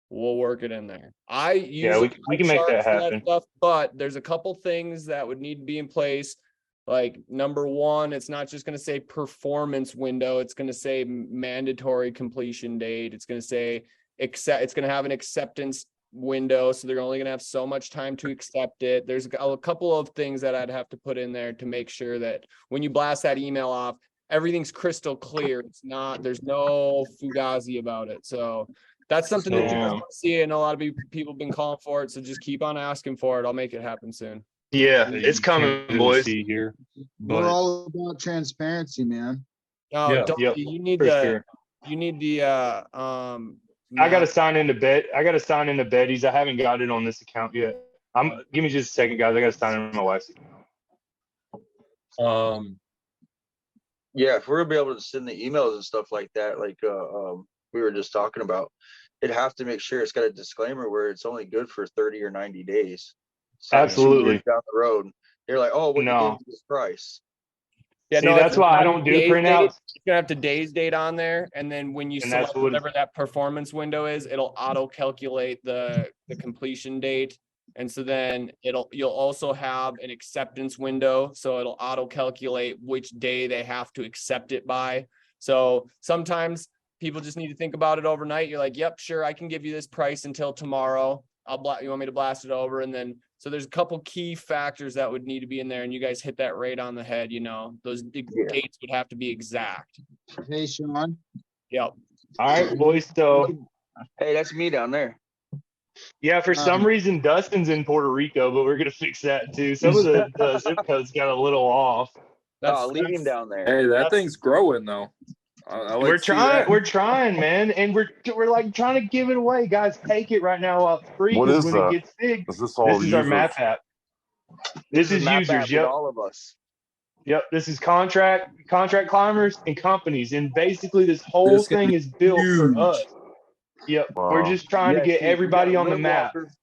We'll work it in there. We can make that happen. Stuff, but there's a couple things that would need to be in place. Like number one, it's not just going to say performance window. It's going to say mandatory completion date. It's going to say it's going to have an acceptance window. So they're only going to have so much time to accept it. There's a couple of things that I'd have to put in there to make sure that when you blast that email off, everything's crystal clear. There's no fugazi about it. So that's something that you guys want to see. I know a lot of people have been calling for it. So just keep on asking for it. I'll make it happen soon. Yeah, that it's you can't coming, really boys. see here. We're But all about transparency, man. No, Yeah. don't, Yep, you need for the, sure. you need the, I gotta map. sign into Bet. I gotta sign into Betty's. I haven't got it on this account yet. Give me just a second, guys. I gotta sign into my wife's account. Yeah, if we're gonna be able to send the emails and stuff like that, like we were just talking about, it'd have to make sure it's got a disclaimer where it's only good for 30 or 90 days. So 2 Absolutely. years down the road, they're like, oh, what you No. gave me this price? Yeah, See, no, that's it's why I gonna don't have do today's date. printouts. It's gonna have today's date on there, and then when you And that's select what- whatever that performance window is, it'll auto calculate the completion date. And so then you'll also have an acceptance window, so it'll auto calculate which day they have to accept it by. So sometimes people just need to think about it overnight. You're like, yep, sure, I can give you this price until tomorrow. You want me to blast it over? And then, so there's a couple key factors that would need to be in there, and you guys hit that right on the head, those dates would have to be exact. Hey, Sean. Yep. All right, boys. So Hey, that's me down there. yeah, for some reason Dustin's in Puerto Rico, but we're gonna fix that too. Some of the zip codes got a little off. Leave him down there. Hey, that that's- thing's growing though. I like We're to see trying, that. we're trying, man, and we're like trying to give it away, guys. Take it right now while it's free. What Because is when that? it gets big, Is this all this is our users? map app. This is map users. app with Yep. all of us. Yep, this is contract climbers and companies, and basically this whole This can thing be is built huge. for us. Yep, we're Wow. just trying to Yeah, get see, you everybody got on the Limb map. Walkers.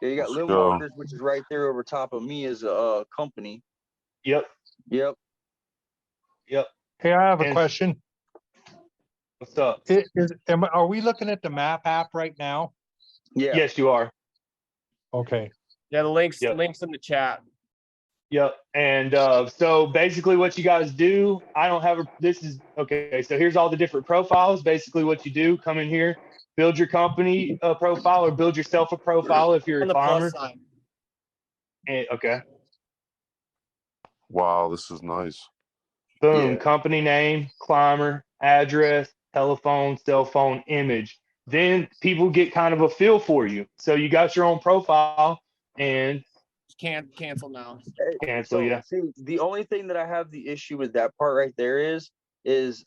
Yeah, you got Let's Limb go. Walkers, which is right there over top of me as a company. Yep, Yep. yep. Hey, I have a And- question. What's up? Are we looking at the map app right now? Yeah. Yes, you are. Okay. Yeah, the links Yep. in the chat. Yep. And so basically what you guys do, okay. So here's all the different profiles. Basically what you do, come in here, build your company profile or build yourself a profile if you're On a the climber. plus sign. Okay. Wow, this is nice. Boom. Yeah. Company name, climber, address, telephone, cell phone, image. Then people get kind of a feel for you. So you got your own profile and Can't cancel now. cancel, yeah. See, the only thing that I have the issue with that part right there is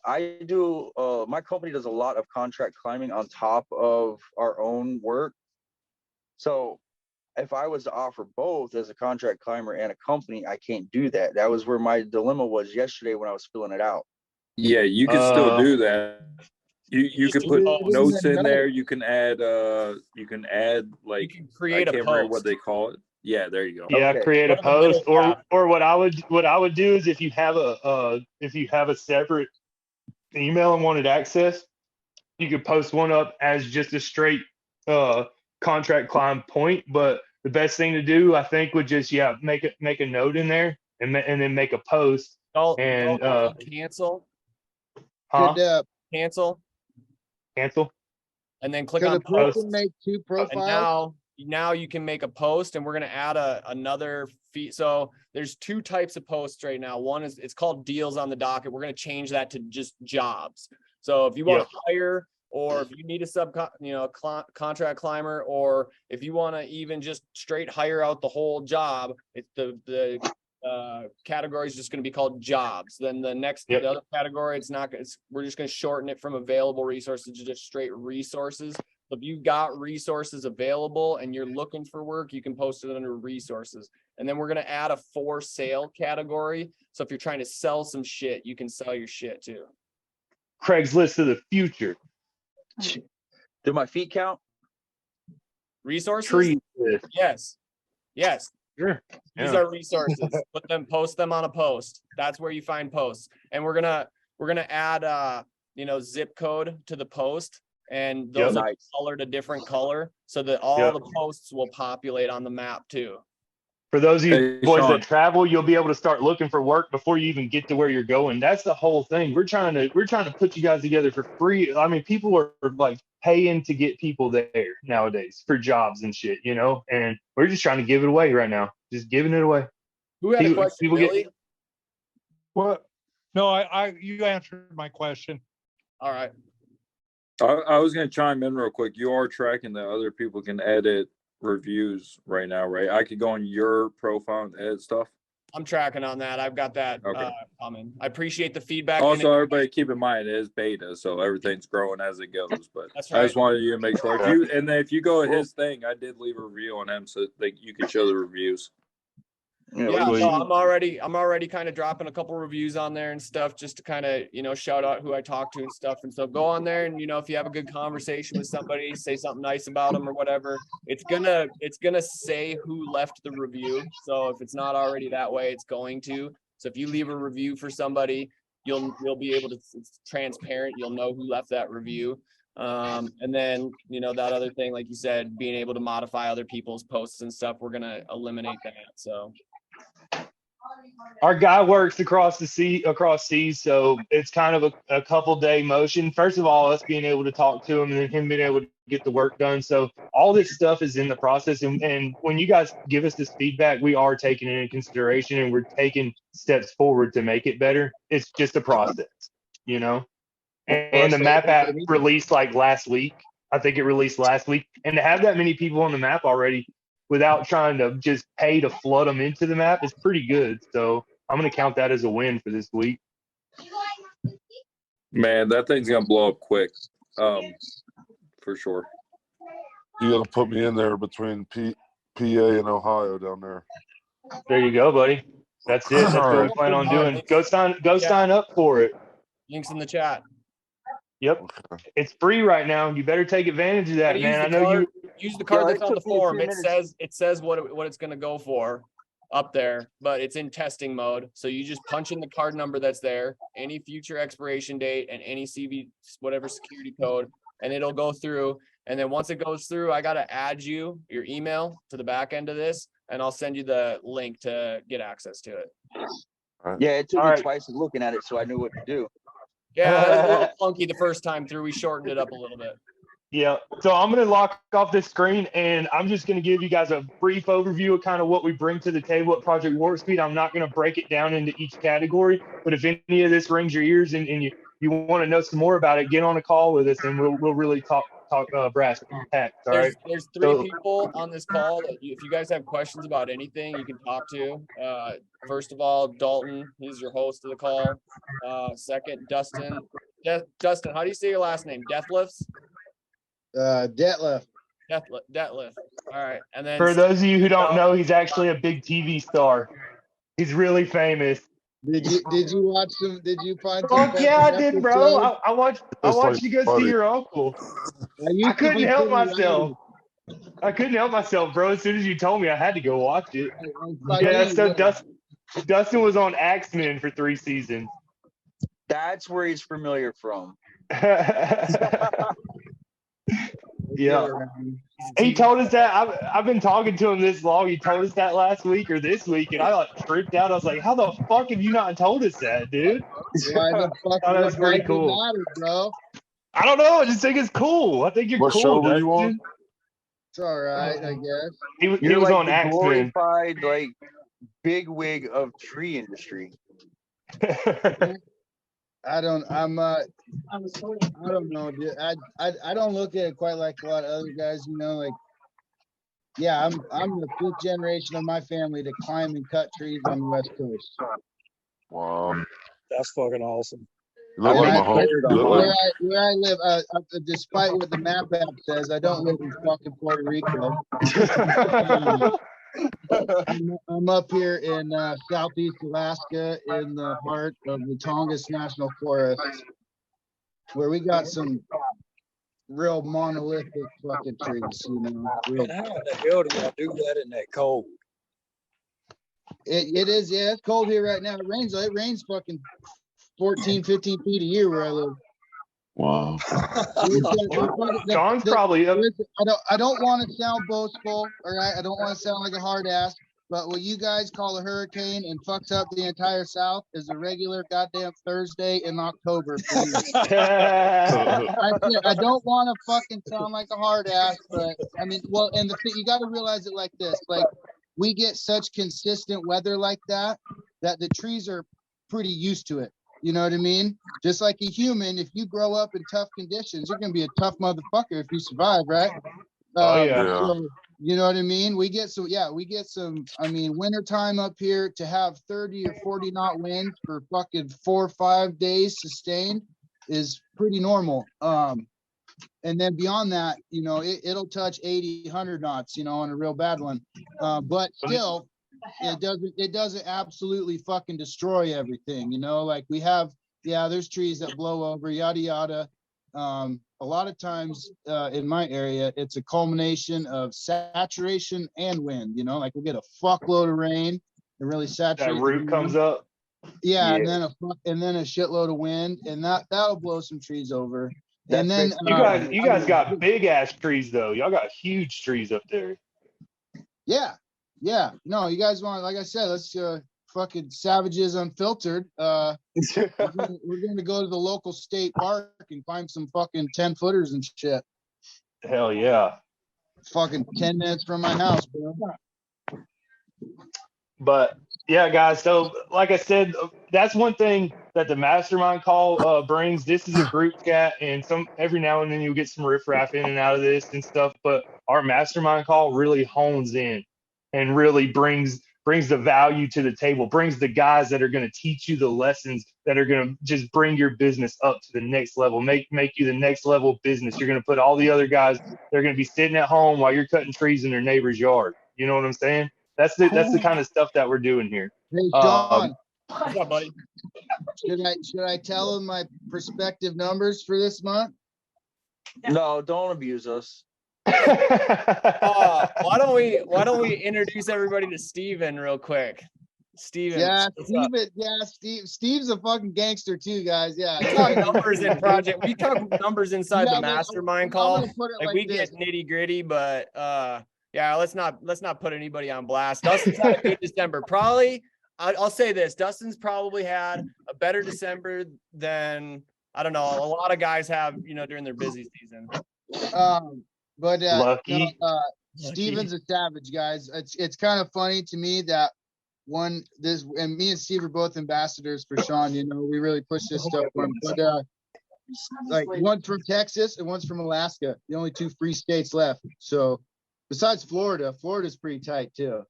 I do my company does a lot of contract climbing on top of our own work. So if I was to offer both as a contract climber and a company, I can't do that. That was where my dilemma was yesterday when I was filling it out. Yeah, you can still do that. You just can do put posts. notes in there. You can add like You can I create a can't remember what post. they call it. Yeah, there you go. Yeah, Okay. create a Go to the middle post, tab. or what I would do is if you have a separate email and wanted access, you could post one up as just a straight contract climb point. But the best thing to do, I think, would just make a note in there and then make a post. And cancel, huh? Could cancel, Cancel. and then click could on a post. person make two And profiles? now you can make a post, and we're gonna add another feed. So there's two types of posts right now. One is it's called deals on the docket. We're gonna change that to just jobs. So if you want to hire, or if you need a contract climber, or if you want to even just straight hire out the whole job, it's the category is just going to be called jobs. Then the other category, we're just going to shorten it from available resources to just straight resources. So if you've got resources available and you're looking for work, you can post it under resources. And then we're going to add a for sale category. So if you're trying to sell some shit, you can sell your shit too. Craigslist of the future. Do my feet count? Resources? Tree. Yes. Sure. These Yeah. are resources. Post them on a post. That's where you find posts. And we're gonna add zip code to the post, and those are colored a different color so that all the posts will populate on the map too. For those of you boys Sean. that travel, you'll be able to start looking for work before you even get to where you're going. That's the whole thing. We're trying to put you guys together for free. I mean, people are like paying to get people there nowadays for jobs and shit, and we're just trying to give it away right now. Just giving it away. Who had a question, people Billy? What? No, you answered my question. All right. I was going to chime in real quick. You are tracking that other people can edit reviews right now, right? I could go on your profile and edit stuff. I'm tracking on that. I've got that Okay. coming. I appreciate the feedback. and Also, everybody keep in mind it is beta, so everything's growing as it goes. But That's I just right. wanted you to make sure. If you go his thing, I did leave a review on him so that you could show the reviews. Yeah, no, I'm already kind of dropping a couple reviews on there and stuff just to kind of, shout out who I talk to and stuff. And so go on there and, if you have a good conversation with somebody, say something nice about them or whatever, it's gonna say who left the review. So if it's not already that way, it's going to. So if you leave a review for somebody, you'll be able to, it's transparent. You'll know who left that review. And then, that other thing, like you said, being able to modify other people's posts and stuff, we're gonna eliminate that. So. Our guy works across seas, so it's kind of a couple day motion. First of all, us being able to talk to him and then him being able to get the work done. So all this stuff is in the process. And when you guys give us this feedback, we are taking it into consideration and we're taking steps forward to make it better. It's just a process, And the map app released like last week. I think it released last week. And to have that many people on the map already without trying to just pay to flood them into the map is pretty good. So I'm going to count that as a win for this week. Man, that thing's going to blow up quick. For sure. You got to put me in there between PA and Ohio down there. There you go, buddy. That's it. That's what we plan on doing. Go sign up for it. Links in the chat. Yep. It's free right now. You better take advantage of that, man. I know you use the card that's on the form. It says what it's going to go for up there, but it's in testing mode. So you just punch in the card number that's there, any future expiration date, and any CV whatever security code, and it'll go through. And then once it goes through, I got to add your email to the back end of this, and I'll send you the link to get access to it. Yeah, it took me twice of looking at it, so I knew what to do. Yeah, it was a little funky the first time through. We shortened it up a little bit. Yeah. So I'm going to lock off this screen and I'm just going to give you guys a brief overview of kind of what we bring to the table at Project Warp Speed. I'm not going to break it down into each category, but if any of this rings your ears and you want to know some more about it, get on a call with us and we'll really talk brass tacks. All right. There's three people on this call that if you guys have questions about anything, you can talk to. First of all, Dalton, he's your host of the call. Second, Dustin. Dustin, how do you say your last name? Deathlifts? Detlef. Detlef. All right. And then for those of you who don't know, he's actually a big TV star. He's really famous. Did you watch some? Did you find? Oh yeah, I did, bro. I watched you go see your uncle. I couldn't help myself. I couldn't help myself, bro. As soon as you told me, I had to go watch it. Yeah, so Dustin was on Axemen for 3 seasons. That's where he's familiar from. Yeah. He told us that. I've been talking to him this long. He told us that last week or this week, and I like tripped out. I was like, how the fuck have you not told us that, dude? Why the fuck that was pretty cool. Matter, bro? I don't know. I just think it's cool. I think you're what cool. Show were you on? It's all right, I guess. He was like on the Axemen. glorified, like, big wig of tree industry. I don't know, dude. I don't look at it quite like a lot of other guys, like, yeah, I'm the 5th generation of my family to climb and cut trees on the West Coast. Wow. That's fucking awesome. You look like my home. Where I live, despite what the map app says, I don't live in fucking Puerto Rico. I'm up here in southeast Alaska in the heart of the Tongass National Forest, where we got some real monolithic fucking trees, real. And how in the hell do y'all do that in that cold? It is, yeah, it's cold here right now. It rains fucking 14, 15 feet a year where I live. Wow. John's probably up. I don't want to sound boastful, all right? I don't want to sound like a hard ass, but what you guys call a hurricane and fucks up the entire South is a regular goddamn Thursday in October. I don't want to fucking sound like a hard ass, but I mean, well, and the thing, you got to realize it like this: like we get such consistent weather like that the trees are pretty used to it. You know what I mean? Just like a human, if you grow up in tough conditions, you're gonna be a tough motherfucker if you survive, right? Oh yeah. You know what I mean? We get some, I mean, winter time up here to have 30 or 40 knot winds for fucking 4 or 5 days sustained is pretty normal. And then beyond that, you know, it'll touch 80, 100 knots, you know, on a real bad one. But still, it doesn't absolutely fucking destroy everything, you know, like we have, there's trees that blow over, yada, yada. A lot of times in my area, it's a culmination of saturation and wind, you know, like we'll get a fuckload of rain and really saturate. That root comes up. Yeah, and then a shitload of wind, and that'll blow some trees over. And then you guys got big ass trees though. Y'all got huge trees up there. Yeah. No, you guys want, like I said, let's fucking Savages Unfiltered. We're gonna go to the local state park and find some fucking 10-footers and shit. Hell yeah. Fucking 10 minutes from my house, bro. But yeah, guys. So like I said, that's one thing that the mastermind call brings. This is a group chat, and every now and then you'll get some riffraff in and out of this and stuff. But our mastermind call really hones in and really brings the value to the table, brings the guys that are going to teach you the lessons that are going to just bring your business up to the next level, make you the next level business. You're going to put all the other guys, they're going to be sitting at home while you're cutting trees in their neighbor's yard. You know what I'm saying? That's the kind of stuff that we're doing here. Hey, John, What's up, buddy? should I tell them my prospective numbers for this month? No, don't abuse us. Why don't we introduce everybody to Steven real quick? Steven. Yeah, Steve's a fucking gangster too, guys. Yeah. We talk numbers in project. We talk numbers inside the mastermind call. Like we get nitty gritty, but yeah, let's not put anybody on blast. Dustin's had a good December. Probably, I'll say this: Dustin's probably had a better December than, I don't know, a lot of guys have, you know, during their busy season. But Lucky. Steven's a savage, guys. It's kind of funny to me that and me and Steve are both ambassadors for Sean. You know, we really push this stuff for him. But like one's from Texas and one's from Alaska, the only 2 free states left. So besides Florida's pretty tight too.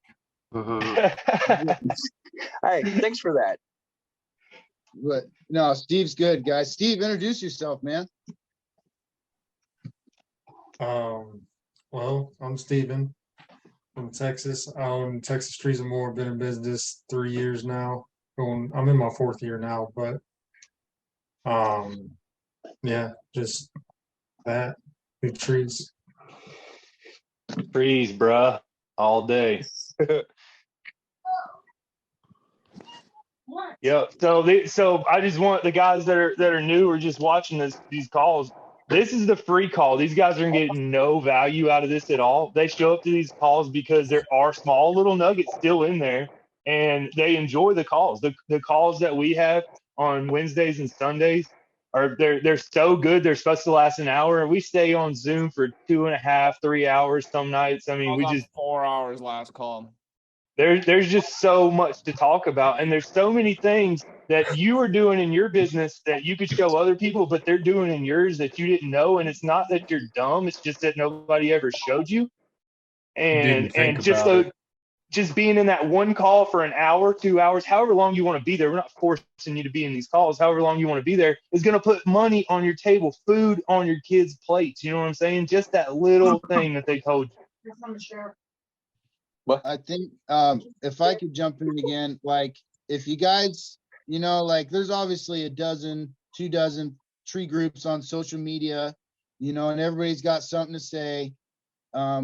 Hey, thanks for that. But no, Steve's good, guys. Steve, introduce yourself, man. Well, I'm Steven from Texas. I own Texas Trees and More. Been in business 3 years now. I'm in my 4th year now, but yeah, just that, big trees. Trees, bruh, all day. Yep. So I just want the guys that are new or just watching these calls. This is the free call. These guys are getting no value out of this at all. They show up to these calls because there are small little nuggets still in there, and they enjoy the calls. The calls that we have on Wednesdays and Sundays they're so good. They're supposed to last an hour, and we stay on Zoom for 2.5, 3 hours some nights. I mean, we just 4 hours last call. There's just so much to talk about, and there's so many things that you are doing in your business that you could show other people, but they're doing in yours that you didn't know. And it's not that you're dumb; it's just that nobody ever showed you. And just being in that one call for an hour, 2 hours, however long you want to be there. We're not forcing you to be in these calls. However long you want to be there is going to put money on your table, food on your kids' plates. You know what I'm saying? Just that little thing that they told you. I think if I could jump in again, like if you guys, you know, like there's obviously 12 tree groups on social media, you know, and everybody's got something to say,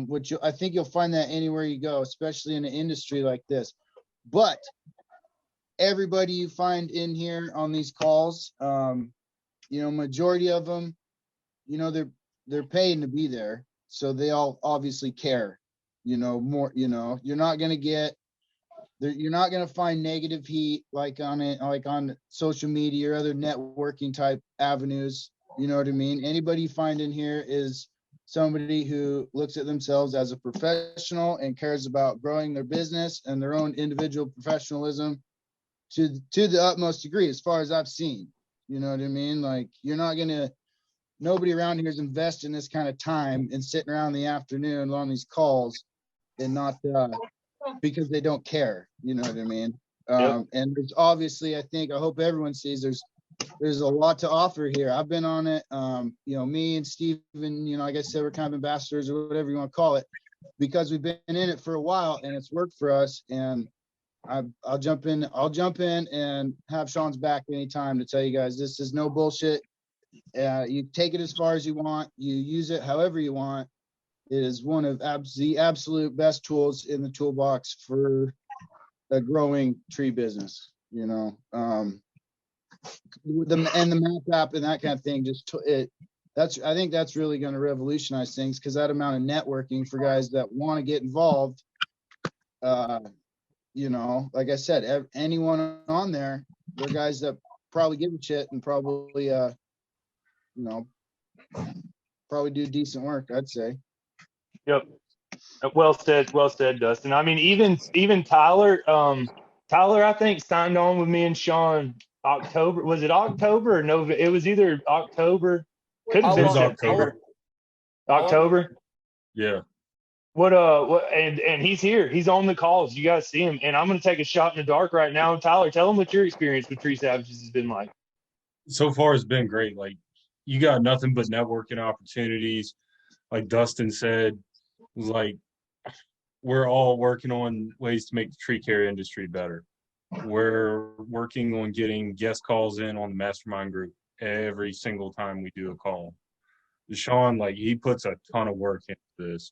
which I think you'll find that anywhere you go, especially in an industry like this. But everybody you find in here on these calls, you know, majority of them, you know, they're paying to be there, so they all obviously care. You know, more, you know, you're not going to find negative heat like on social media or other networking type avenues. You know what I mean? Anybody you find in here is somebody who looks at themselves as a professional and cares about growing their business and their own individual professionalism to the utmost degree, as far as I've seen. You know what I mean? Like, nobody around here is investing this kind of time and sitting around in the afternoon on these calls and not because they don't care. You know what I mean? Yep. And there's obviously, I hope everyone sees there's a lot to offer here. I've been on it. You know, me and Steven, you know, like I said, we're kind of ambassadors or whatever you want to call it, because we've been in it for a while and it's worked for us. And I'll jump in and have Sean's back anytime to tell you guys this is no bullshit. You take it as far as you want, you use it however you want. It is one of the absolute best tools in the toolbox for a growing tree business, you know. The map app and that kind of thing, I think that's really going to revolutionize things, because that amount of networking for guys that want to get involved, you know, like I said, anyone on there, they're guys that probably give a shit and probably you know, probably do decent work, I'd say. Yep. Well said, Dustin. I mean, even Tyler, Tyler, I think signed on with me and Sean October. Was it October or November? It was either October. Could have It been was September. October. October. Yeah. What and he's here. He's on the calls. You guys see him. And I'm gonna take a shot in the dark right now. Tyler, tell him what your experience with Tree Savages has been like. So far it's been great. Like, you got nothing but networking opportunities. Like Dustin said, like, we're all working on ways to make the tree care industry better. We're working on getting guest calls in on the mastermind group every single time we do a call. Sean, like, he puts a ton of work into this.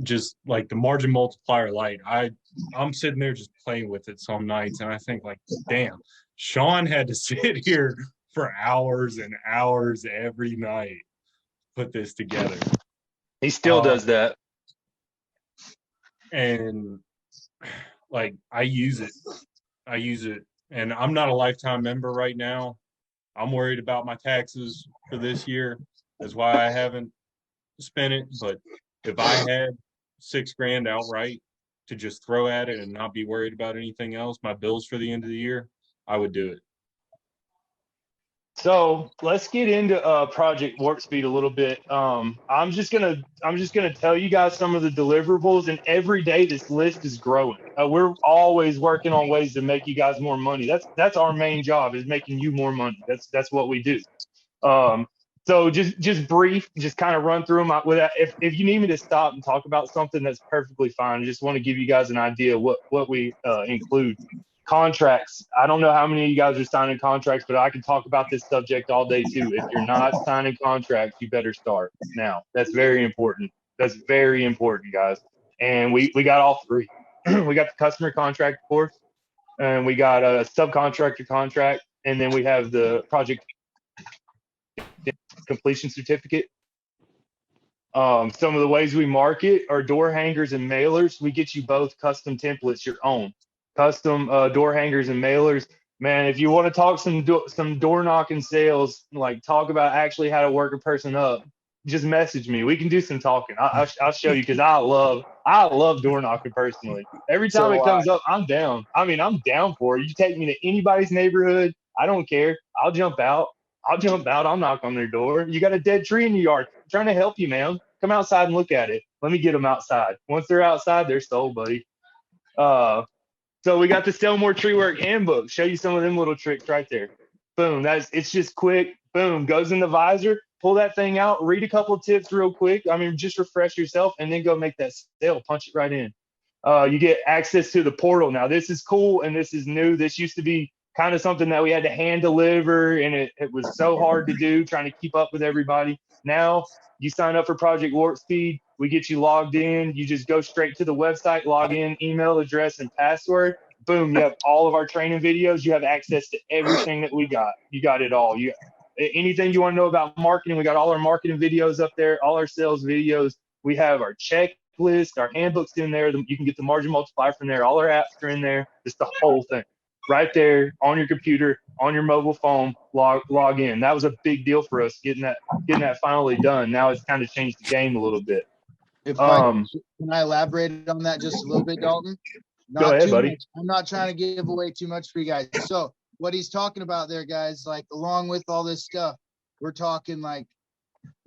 Just like the margin multiplier light, I'm sitting there just playing with it some nights, and I think, like, damn, Sean had to sit here for hours and hours every night, put this together. He still does that. And like, I use it, and I'm not a lifetime member right now. I'm worried about my taxes for this year. That's why I haven't spent it. But if I had $6,000 outright to just throw at it and not be worried about anything else, my bills for the end of the year, I would do it. So let's get into Project Warp Speed a little bit. I'm just gonna tell you guys some of the deliverables, and every day this list is growing. We're always working on ways to make you guys more money. That's our main job, is making you more money. That's what we do. So just brief, just kind of run through them. If you need me to stop and talk about something, that's perfectly fine. I just want to give you guys an idea of what we include. Contracts. I don't know how many of you guys are signing contracts, but I can talk about this subject all day too. If you're not signing contracts, you better start now. That's very important. That's very important, guys. And we got all three. We got the customer contract, of course, and we got a subcontractor contract, and then we have the project completion certificate. Some of the ways we market are door hangers and mailers. We get you both custom templates, your own. Custom door hangers and mailers. Man, if you want to talk some door knocking sales, like talk about actually how to work a person up, just message me. We can do some talking. I'll show you, because I love door knocking personally. Every time it comes up, I'm down. I mean, I'm down for it. You take me to anybody's neighborhood, I don't care. I'll jump out. I'll knock on their door. You got a dead tree in your yard. I'm trying to help you, man. Come outside and look at it. Let me get them outside. Once they're outside, they're sold, buddy. So we got the Sell More Tree Work Handbook. Show you some of them little tricks right there. Boom. It's just quick. Boom. Goes in the visor. Pull that thing out. Read a couple of tips real quick. I mean, just refresh yourself and then go make that sale. Punch it right in. You get access to the portal. Now, this is cool and this is new. This used to be kind of something that we had to hand deliver, and it was so hard to do, trying to keep up with everybody. Now, you sign up for Project Warp Speed. We get you logged in. You just go straight to the website, log in, email address, and password. Boom, you have all of our training videos. You have access to everything that we got. You got it all. Anything you want to know about marketing, we got all our marketing videos up there, all our sales videos. We have our checklist, our handbooks in there. You can get the margin multiplier from there. All our apps are in there. Just the whole thing. Right there on your computer, on your mobile phone, log in. That was a big deal for us, getting that finally done. Now it's kind of changed the game a little bit. Can I elaborate on that just a little bit, Dalton? Go ahead, buddy. Much. I'm not trying to give away too much for you guys. So what he's talking about there, guys, like along with all this stuff, we're talking like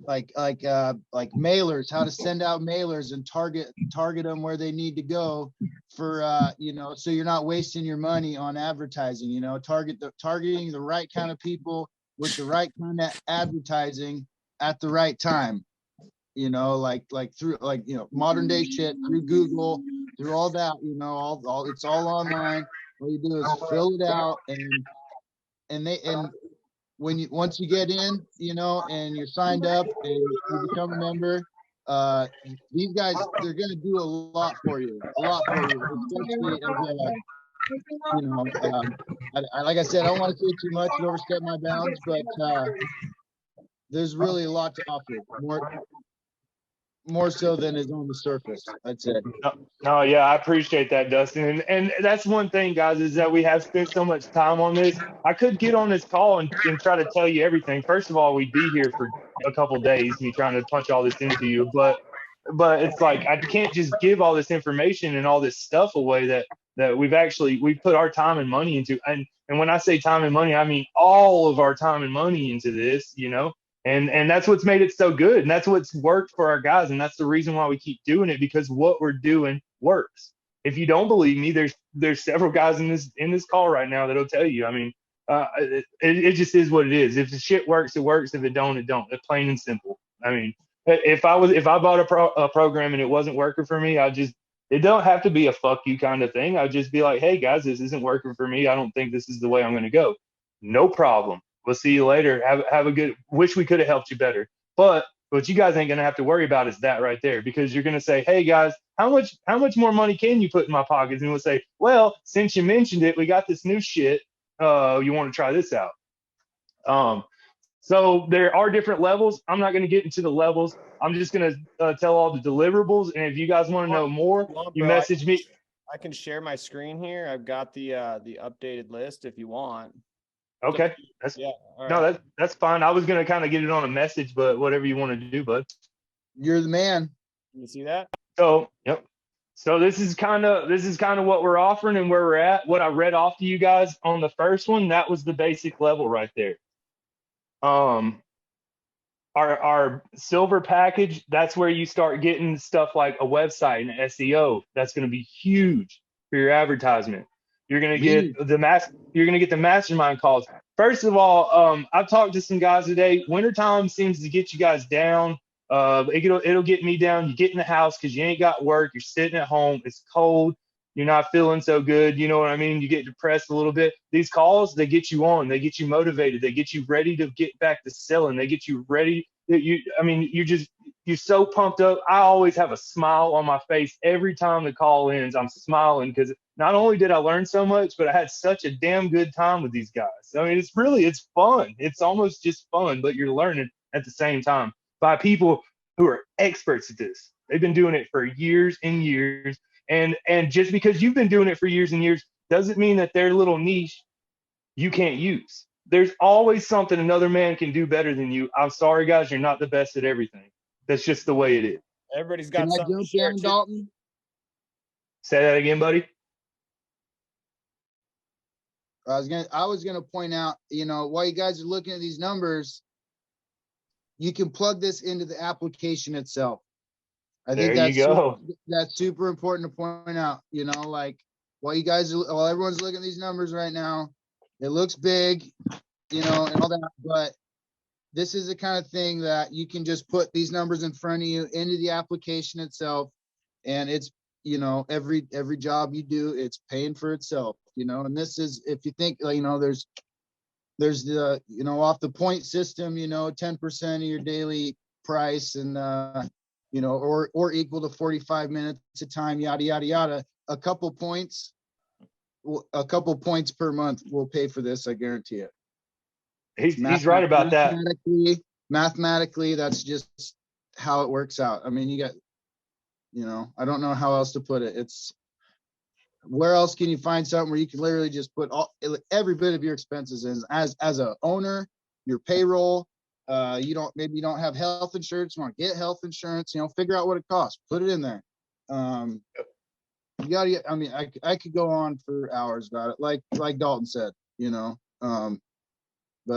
like mailers, how to send out mailers and target them where they need to go for so you're not wasting your money on advertising, targeting the right kind of people with the right kind of advertising at the right time, through modern day shit, through Google, through all that, all it's all online. All you do is fill it out, and once you get in, and you're signed up and you become a member, these guys, they're going to do a lot for you, especially as like I said, I don't want to say too much and overstep my bounds, but there's really a lot to offer, more so than is on the surface, I'd say. No, yeah, I appreciate that, Dustin. And that's one thing, guys, is that we have spent so much time on this. I could get on this call and try to tell you everything. First of all, we'd be here for a couple of days, me trying to punch all this into you. But it's like I can't just give all this information and all this stuff away that we've put our time and money into. And when I say time and money, I mean all of our time and money into this, And that's what's made it so good. And that's what's worked for our guys. And that's the reason why we keep doing it, because what we're doing works. If you don't believe me, there's several guys in this call right now that'll tell you. I mean, it just is what it is. If the shit works, it works. If it don't, it don't. It's plain and simple. I mean, if I bought a program and it wasn't working for me, it don't have to be a fuck you kind of thing. I'd just be like, hey guys, this isn't working for me. I don't think this is the way I'm going to go. No problem. We'll see you later. Have a good, wish we could have helped you better. But what you guys ain't going to have to worry about is that right there, because you're going to say, hey guys, how much more money can you put in my pockets? And we'll say, well, since you mentioned it, we got this new shit. You want to try this out? So there are different levels. I'm not going to get into the levels. I'm just going to tell all the deliverables. And if you guys want to know more, you message me. I can share my screen here. I've got the updated list if you want. Okay. That's fine. I was going to kind of get it on a message, but whatever you want to do, bud. You're the man. You see that? So, yep. So this is kind of what we're offering and where we're at. What I read off to you guys on the first one, that was the basic level right there. Our silver package, that's where you start getting stuff like a website and SEO. That's going to be huge for your advertisement. You're going to get the mastermind calls. First of all, I've talked to some guys today. Wintertime seems to get you guys down. It'll get me down. You get in the house because you ain't got work. You're sitting at home. It's cold. You're not feeling so good. You know what I mean? You get depressed a little bit. These calls, they get you on. They get you motivated. They get you ready to get back to selling. They get you ready. You're so pumped up. I always have a smile on my face every time the call ends. I'm smiling because not only did I learn so much, but I had such a damn good time with these guys. I mean, it's fun. It's almost just fun, but you're learning at the same time by people who are experts at this. They've been doing it for years and years. And just because you've been doing it for years and years doesn't mean that their little niche you can't use. There's always something another man can do better than you. I'm sorry, guys, you're not the best at everything. That's just the way it is. Everybody's got something to share, Dalton? Say that again, buddy. I was gonna point out, while you guys are looking at these numbers, you can plug this into the application itself. I think that's super important to point out. While everyone's looking at these numbers right now, it looks big, and all that, but this is the kind of thing that you can just put these numbers in front of you into the application itself, and it's, every job you do, it's paying for itself, and this is, if you think, there's the, off the point system, 10% of your daily price, and or equal to 45 minutes of time, yada, yada, yada. A couple points per month will pay for this. I guarantee it. He's right about that. Mathematically, that's just how it works out. I mean, you got, I don't know how else to put it. It's, where else can you find something where you can literally just put every bit of your expenses in as a owner, your payroll. You don't have health insurance, you want to get health insurance, figure out what it costs, put it in there. You gotta, I could go on for hours about it, like Dalton said, but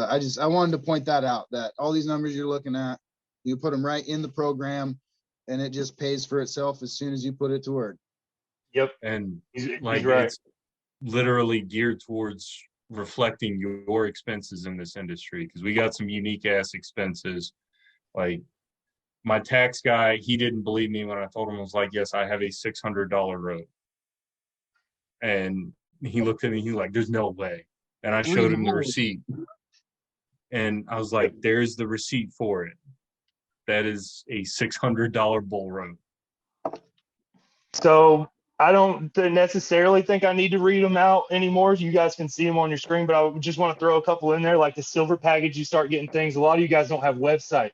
I wanted to point that out, that all these numbers you're looking at, You put them right in the program, and it just pays for itself as soon as you put it to work. Yep. And He's like right. it's literally geared towards reflecting your expenses in this industry because we got some unique ass expenses. Like my tax guy, he didn't believe me when I told him. I was like, yes, I have a $600 road. And he looked at me, he was like, there's no way. And I showed him the receipt. And I was like, there's the receipt for it. That is a $600 bull road. So I don't necessarily think I need to read them out anymore. You guys can see them on your screen, but I just want to throw a couple in there. Like the silver package, you start getting things. A lot of you guys don't have websites.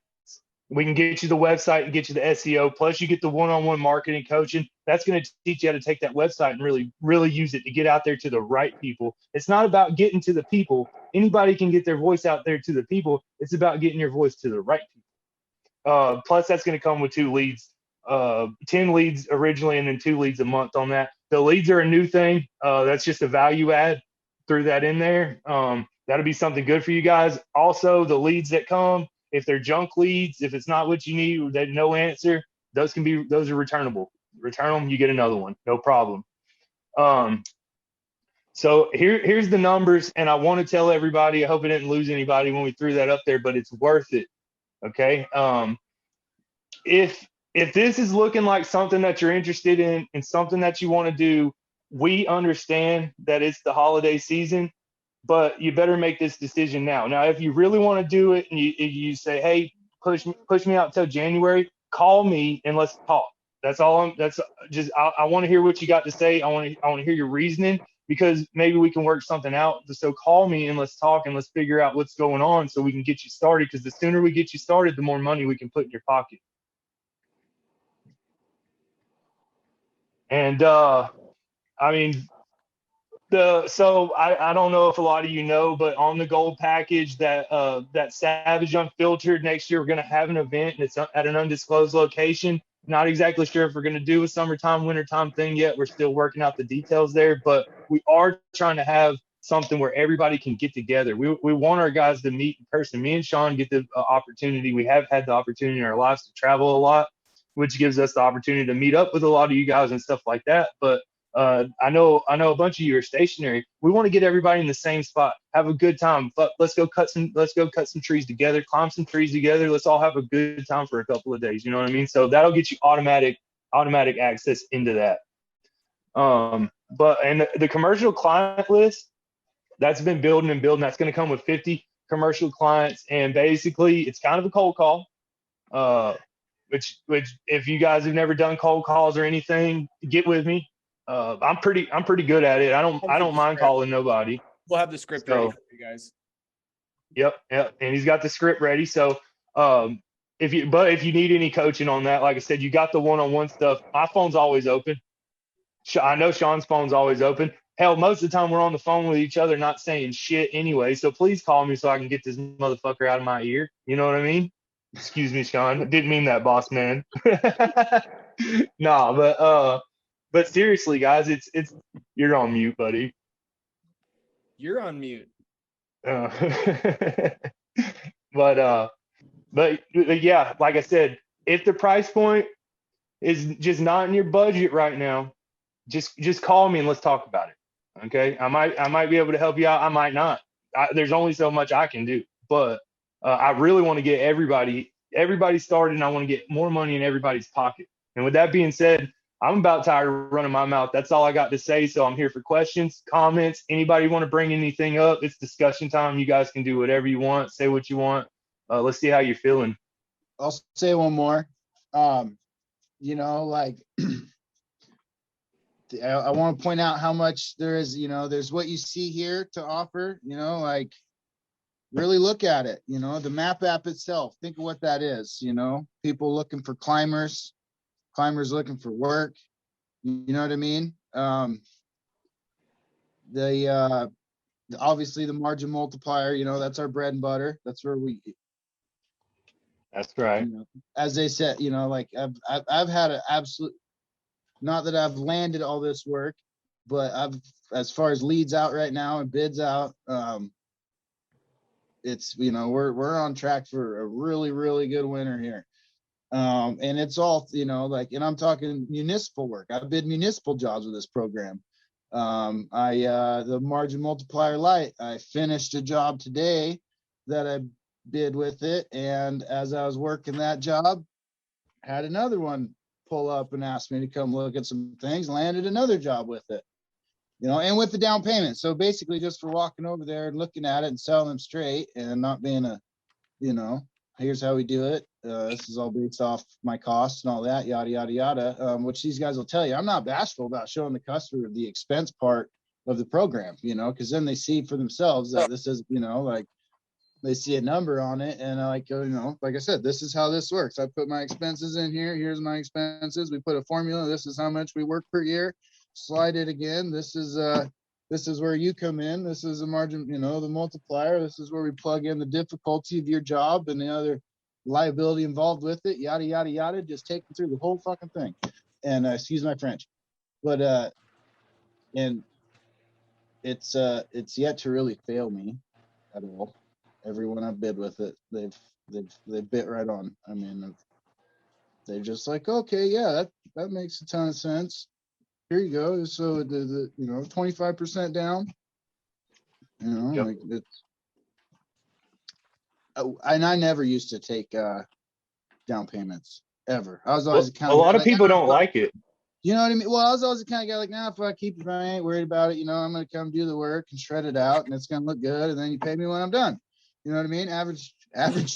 We can get you the website and get you the SEO. Plus, you get the one-on-one marketing coaching. That's going to teach you how to take that website and really use it to get out there to the right people. It's not about getting to the people. Anybody can get their voice out there to the people. It's about getting your voice to the right people. Plus, that's going to come with 2 leads, 10 leads originally, and then 2 leads a month on that. The leads are a new thing. That's just a value add. Threw that in there. That'll be something good for you guys. Also, the leads that come, if they're junk leads, if it's not what you need, that no answer, those are returnable. Return them, you get another one, no problem. So here's the numbers, and I want to tell everybody, I hope I didn't lose anybody when we threw that up there, but it's worth it. Okay. If this is looking like something that you're interested in and something that you want to do, we understand that it's the holiday season, but you better make this decision now. Now, if you really want to do it and you say, hey, push me out till January, call me and let's talk. That's all. I want to hear what you got to say. I want to hear your reasoning, because maybe we can work something out. So call me and let's talk and let's figure out what's going on so we can get you started, because the sooner we get you started, the more money we can put in your pocket. And I mean, I don't know if a lot of you know, but on the gold package, that Savage Unfiltered, next year we're going to have an event, and it's at an undisclosed location. Not exactly sure if we're going to do a summertime, wintertime thing yet. We're still working out the details there, but we are trying to have something where everybody can get together. We want our guys to meet in person. Me and Sean get the opportunity. We have had the opportunity in our lives to travel a lot, which gives us the opportunity to meet up with a lot of you guys and stuff like that. But I know a bunch of you are stationary. We want to get everybody in the same spot, have a good time. But let's go cut some trees together, climb some trees together. Let's all have a good time for a couple of days. You know what I mean? So that'll get you automatic access into that. But the commercial client list, that's been building and building. That's going to come with 50 commercial clients, and basically it's kind of a cold call. Which if you guys have never done cold calls or anything, get with me. I'm pretty good at it. I don't mind calling nobody. We'll have the script ready for you guys. Yep. And he's got the script ready. So if you need any coaching on that, like I said, you got the one-on-one stuff. My phone's always open. I know Sean's phone's always open. Hell, most of the time we're on the phone with each other, not saying shit anyway. So please call me so I can get this motherfucker out of my ear. You know what I mean? Excuse me, Sean. I didn't mean that, boss man. Nah, but seriously, guys, it's you're on mute, buddy. You're on mute. But yeah, like I said, if the price point is just not in your budget right now, just call me and let's talk about it. Okay, I might be able to help you out. I might not. There's only so much I can do, but I really want to get everybody started, and I want to get more money in everybody's pocket. And with that being said, I'm about tired of running my mouth. That's all I got to say. So I'm here for questions, comments. Anybody want to bring anything up? It's discussion time. You guys can do whatever you want. Say what you want. Let's see how you're feeling. I'll say one more. I want to point out how much there is, there's what you see here to offer, really look at it, the map app itself. Think of what that is, people looking for climbers looking for work. You know what I mean? Obviously the margin multiplier, that's our bread and butter. That's where that's right. As they said, I've had an absolute, not that I've landed all this work, but as far as leads out right now and bids out, it's, you know, we're on track for a really, really good winter here. And it's all, you know, like, and I'm talking municipal work. I bid municipal jobs with this program. The margin multiplier light, I finished a job today that I bid with it. And as I was working that job, had another one pull up and ask me to come look at some things, landed another job with it, you know, and with the down payment. So basically just for walking over there and looking at it and selling them straight and not being a, you know, here's how we do it. This is all based off my costs and all that, yada, yada, yada, which these guys will tell you. I'm not bashful about showing the customer the expense part of the program, you know, because then they see for themselves that this is, you know, like they see a number on it and like, you know, like I said, this is how this works. I put my expenses in here. Here's my expenses. We put a formula. This is how much we work per year. Slide it again. This is where you come in. This is a margin, you know, the multiplier. This is where we plug in the difficulty of your job and the other liability involved with it, yada, yada, yada. Just take them through the whole fucking thing. And excuse my French, but and it's yet to really fail me at all. Everyone I've bid with it, they've bit right on. I mean, they're just like, okay, yeah, that makes a ton of sense. Here you go. So the you know, 25% down. You know, Yep. like it's. And I never used to take down payments ever. I was always A kind of lot of like, people don't like it. you know what I mean? Well, I was always the kind of guy like, nah, if I keep it, I ain't worried about it. You know, I'm gonna come do the work and shred it out, and it's gonna look good, and then you pay me when I'm done. You know what I mean? Average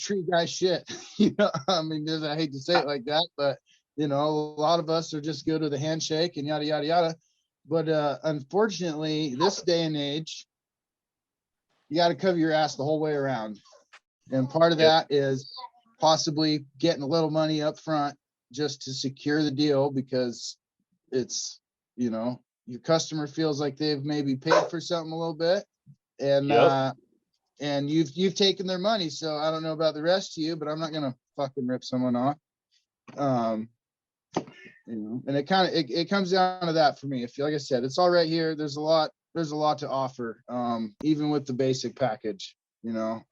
tree guy shit. You know, I mean, I hate to say it like that, but you know, a lot of us are just good with a handshake and yada yada yada. But unfortunately, this day and age, you got to cover your ass the whole way around, and part of that is possibly getting a little money up front just to secure the deal, because it's, you know, your customer feels like they've maybe paid for something a little bit, and and you've taken their money. So I don't know about the rest of you, but I'm not gonna fucking rip someone off. You know, and it comes down to that for me. If, like I said, it's all right here. There's a lot to offer, even with the basic package, you know.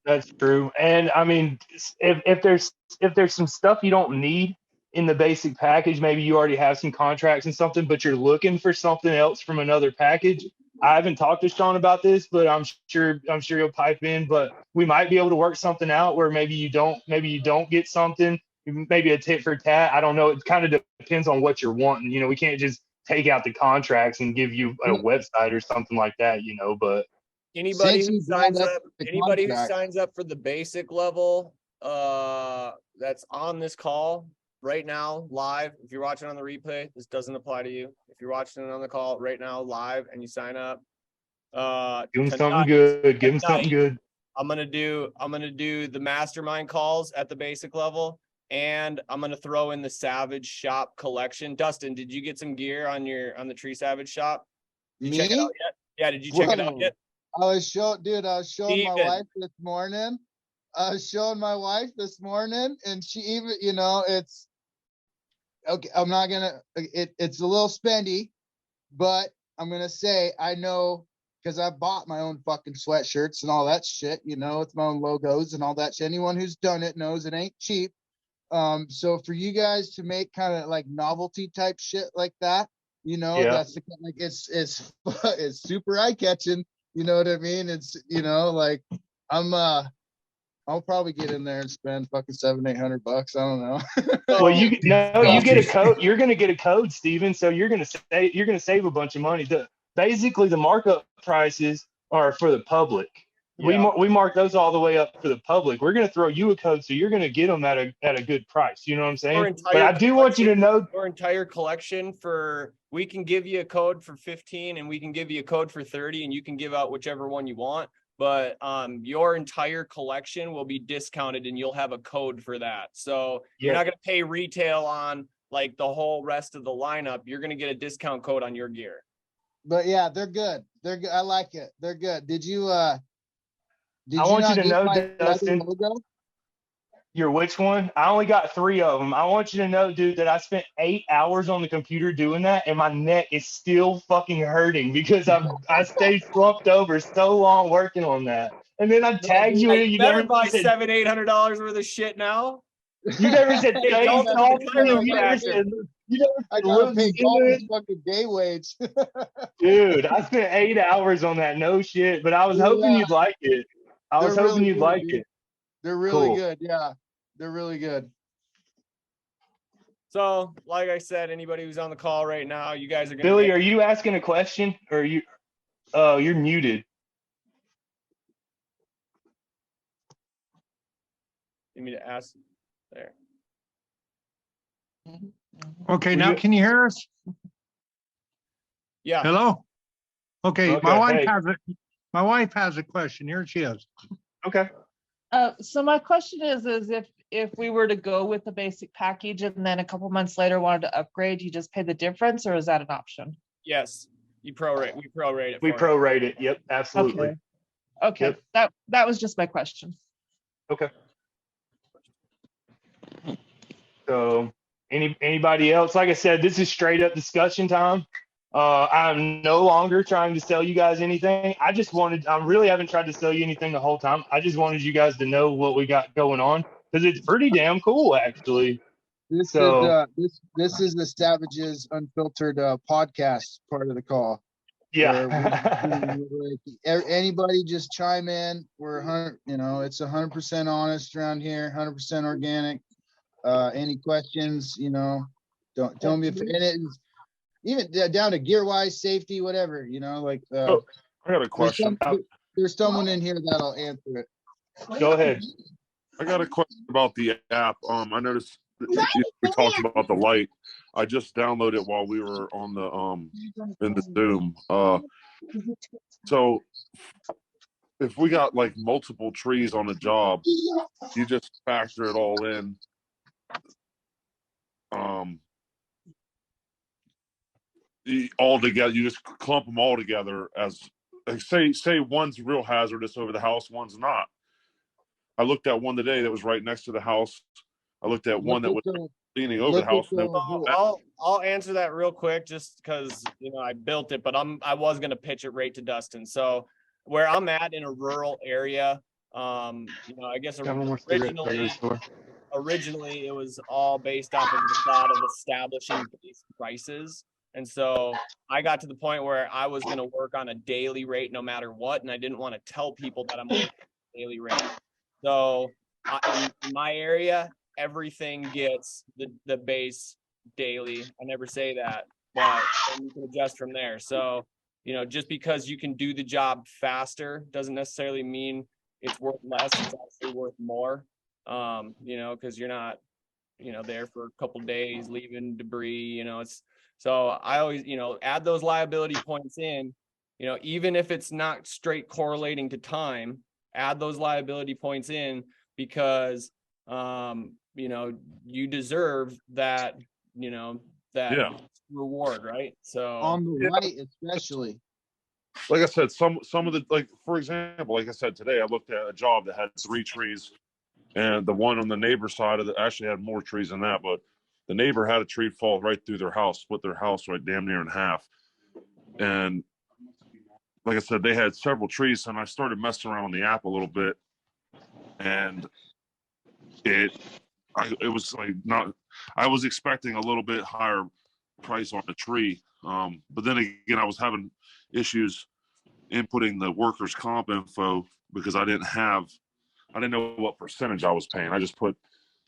That's true. And I mean, if there's some stuff you don't need in the basic package, maybe you already have some contracts and something, but you're looking for something else from another package. I haven't talked to Sean about this, but I'm sure he'll pipe in. But we might be able to work something out where maybe you don't get something, maybe a tit for tat. I don't know. It kind of depends on what you're wanting. You know, we can't just take out the contracts and give you a website or something like that, you know, but Anybody Since who you brought signs up up, the anybody who contract- signs up for the basic level, that's on this call right now, live. If you're watching on the replay, this doesn't apply to you. If you're watching it on the call right now, live, and you sign up, give them something tonight- good. Give them something tonight, good. I'm gonna do the mastermind calls at the basic level, and I'm gonna throw in the Savage Shop collection. Dustin, did you get some gear on the Tree Savage Shop? Did you check it Me? out yet? Yeah, did you check it out Whoa. yet? I was showing my Steven. wife this morning. I was showing my wife this morning, and she even, you know, it's okay. I'm not gonna. It's a little spendy, but I'm gonna say I know, because I bought my own fucking sweatshirts and all that shit. You know, with my own logos and all that shit. Anyone who's done it knows it ain't cheap. So for you guys to make kind of like novelty type shit like that, you know, Yeah. that's like it's super eye catching. You know what I mean? It's, you know, like I'll probably get in there and spend fucking $700-800. I don't know. Well, you get a code. You're going to get a code, Steven. So you're going to save a bunch of money. Basically the markup prices are for the public. Yeah. We mark those all the way up for the public. We're going to throw you a code, so you're going to get them at a good price. You know what I'm saying? But I do want you to know your entire collection we can give you a code for 15 and we can give you a code for 30, and you can give out whichever one you want. But your entire collection will be discounted and you'll have a code for that. So you're not going to pay retail on like the whole rest of the lineup. You're going to get a discount code on your gear. But yeah, they're good. They're good. I like it. They're good. Did you I want you to know, Dustin, logo? Your which one? I only got 3 of them. I want you to know, dude, that I spent 8 hours on the computer doing that, and my neck is still fucking hurting because I stayed slumped over so long working on that. And then I tagged you in it. You You better never buy said, $700-800 worth of shit now. you never said Hey, thanks, don't Dolphin. become a You never factor. said, you never I said gotta looks pay good. Dolphins fucking day wage. Dude, I spent 8 hours on that. No shit. But I was hoping Yeah, you'd like it. I they're was hoping really you'd good, like dude. it. They're really Cool. good. Yeah, they're really good. So, like I said, anybody who's on the call right now, you guys are gonna Billy, get are you asking a question? Or are you you're muted. me to ask there. Okay, Were now you- can you hear us? Yeah. Hello? Okay, Okay, hey. my wife has a question. Here she is. Okay. So my question is if we were to go with the basic package and then a couple months later wanted to upgrade, you just pay the difference, or is that an option? Yes. We prorate it. We for you. prorate it. Yep, absolutely. Okay, Yep. that was just my question. Okay. So anybody else? Like I said, this is straight up discussion time. I'm no longer trying to sell you guys anything. I really haven't tried to sell you anything the whole time. I just wanted you guys to know what we got going on because it's pretty damn cool, actually. This So- is this is the Savages Unfiltered podcast part of the call. Yeah. Anybody just chime in. We're 100, it's 100% honest around here, 100% organic. Any questions, don't be afraid. And it's even down to gear wise, safety, whatever, like I got a question. there's someone in here that'll answer it. Go ahead. I got a question about the app. I noticed that we talked about the light. I just downloaded it while we were on the in the Zoom. So if we got like multiple trees on a job, you just factor it all in. All together, you just clump them all together as like, say one's real hazardous over the house, one's not. I looked at one today that was right next to the house. I looked at one that was leaning over the house. I'll answer that real quick just because I built it, but I was gonna pitch it right to Dustin. So where I'm at in a rural area, I guess originally it was all based off of the thought of establishing base prices. And so I got to the point where I was going to work on a daily rate no matter what. And I didn't want to tell people that I'm on a daily rate. So in my area, everything gets the base daily. I never say that, but you can adjust from there. So, just because you can do the job faster doesn't necessarily mean it's worth less. It's actually worth more, because you're not, there for a couple days, leaving debris, so I always, add those liability points in, even if it's not straight correlating to time, add those liability points in because, you deserve that, reward, right? So On the right, especially. Like I said, some of the, like, for example, like I said today, I looked at a job that had 3 trees, and the one on the neighbor side of it actually had more trees than that, but the neighbor had a tree fall right through their house, split their house right damn near in half. And like I said, they had several trees, and I started messing around with the app a little bit, and it was like I was expecting a little bit higher price on the tree, but then again, I was having issues inputting the workers' comp info because I didn't know what percentage I was paying. I just put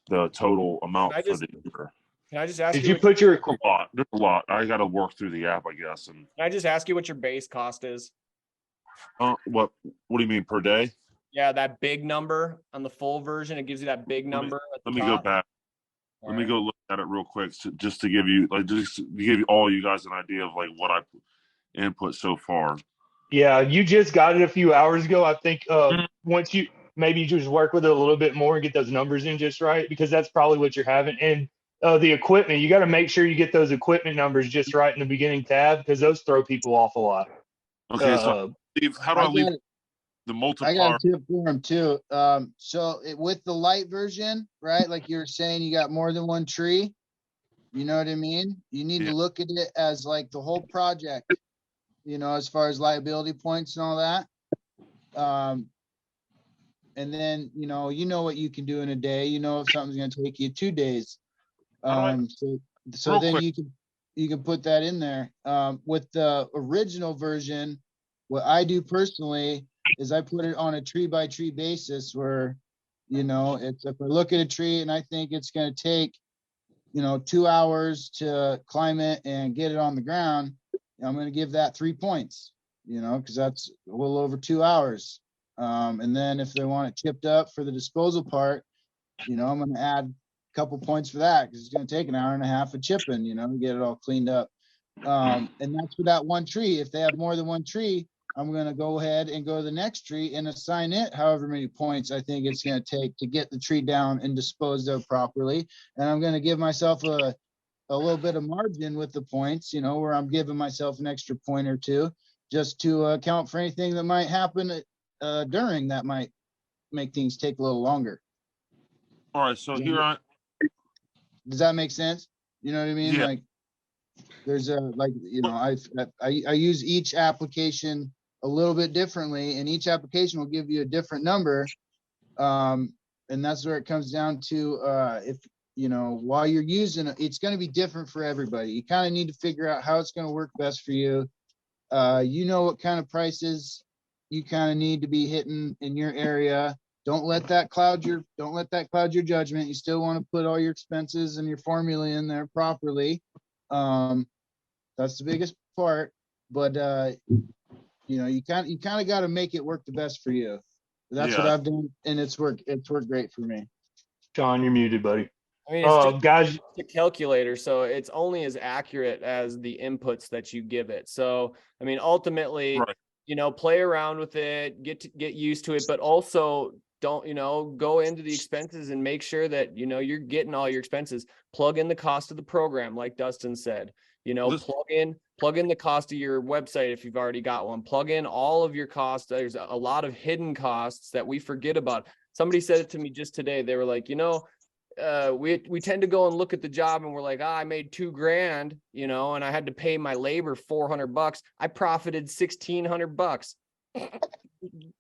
the total amount for the year. Can I just ask Did you put your There's a lot. I got to work through the app, I guess. And can I just ask you what your base cost is? what do you mean per day? Yeah, that big number on the full version, it gives you that big number. Let me go back. Let me go look at it real quick, just to give you all you guys an idea of like what I input so far. Yeah, you just got it a few hours ago. I think once you just work with it a little bit more and get those numbers in just right, because that's probably what you're having. And the equipment, you got to make sure you get those equipment numbers just right in the beginning tab, because those throw people off a lot. Okay, so how do I leave the multiplier? I got a tip for them too. So with the light version, right? Like you were saying, you got more than one tree. You know what I mean? You need to look at it as like the whole project, as far as liability points and all that. And then, you know what you can do in a day, you know, if something's gonna take you 2 days. So Real then quick. you can put that in there. With the original version, what I do personally is I put it on a tree by tree basis where, you know, it's, if I look at a tree and I think it's gonna take, you know, 2 hours to climb it and get it on the ground, I'm gonna give that 3 points, you know, because that's a little over 2 hours. And then if they want it chipped up for the disposal part, you know, I'm gonna add a couple points for that because it's gonna take an hour and a half of chipping, you know, to get it all cleaned up. And that's for that one tree. If they have more than one tree, I'm gonna go ahead and go to the next tree and assign it however many points I think it's gonna take to get the tree down and disposed of properly. And I'm gonna give myself a little bit of margin with the points, you know, where I'm giving myself an extra point or two just to account for anything that might happen during that might make things take a little longer. All right, so here I Does that make sense? You know what I mean? Yeah. Like there's a, like, you know, I use each application a little bit differently, and each application will give you a different number. And that's where it comes down to, if, you know, while you're using it, it's going to be different for everybody. You kind of need to figure out how it's going to work best for you. You know what kind of prices you kind of need to be hitting in your area. Don't let that cloud your judgment. You still want to put all your expenses and your formula in there properly. That's the biggest part, but you know, you kind of got to make it work the best for you. That's what I've done, and it's worked great for me. Sean, you're muted, buddy. I mean, it's just guys, a calculator, so it's only as accurate as the inputs that you give it. So, I mean, ultimately, you know, play around with it, get used to it, but also don't, you know, go into the expenses and make sure that, you know, you're getting all your expenses. Plug in the cost of the program, like Dustin said. You know, plug in the cost of your website if you've already got one. Plug in all of your costs. There's a lot of hidden costs that we forget about. Somebody said it to me just today. They were like, you know, we tend to go and look at the job and we're like, I made $2,000, you know, and I had to pay my labor $400. I profited $1,600.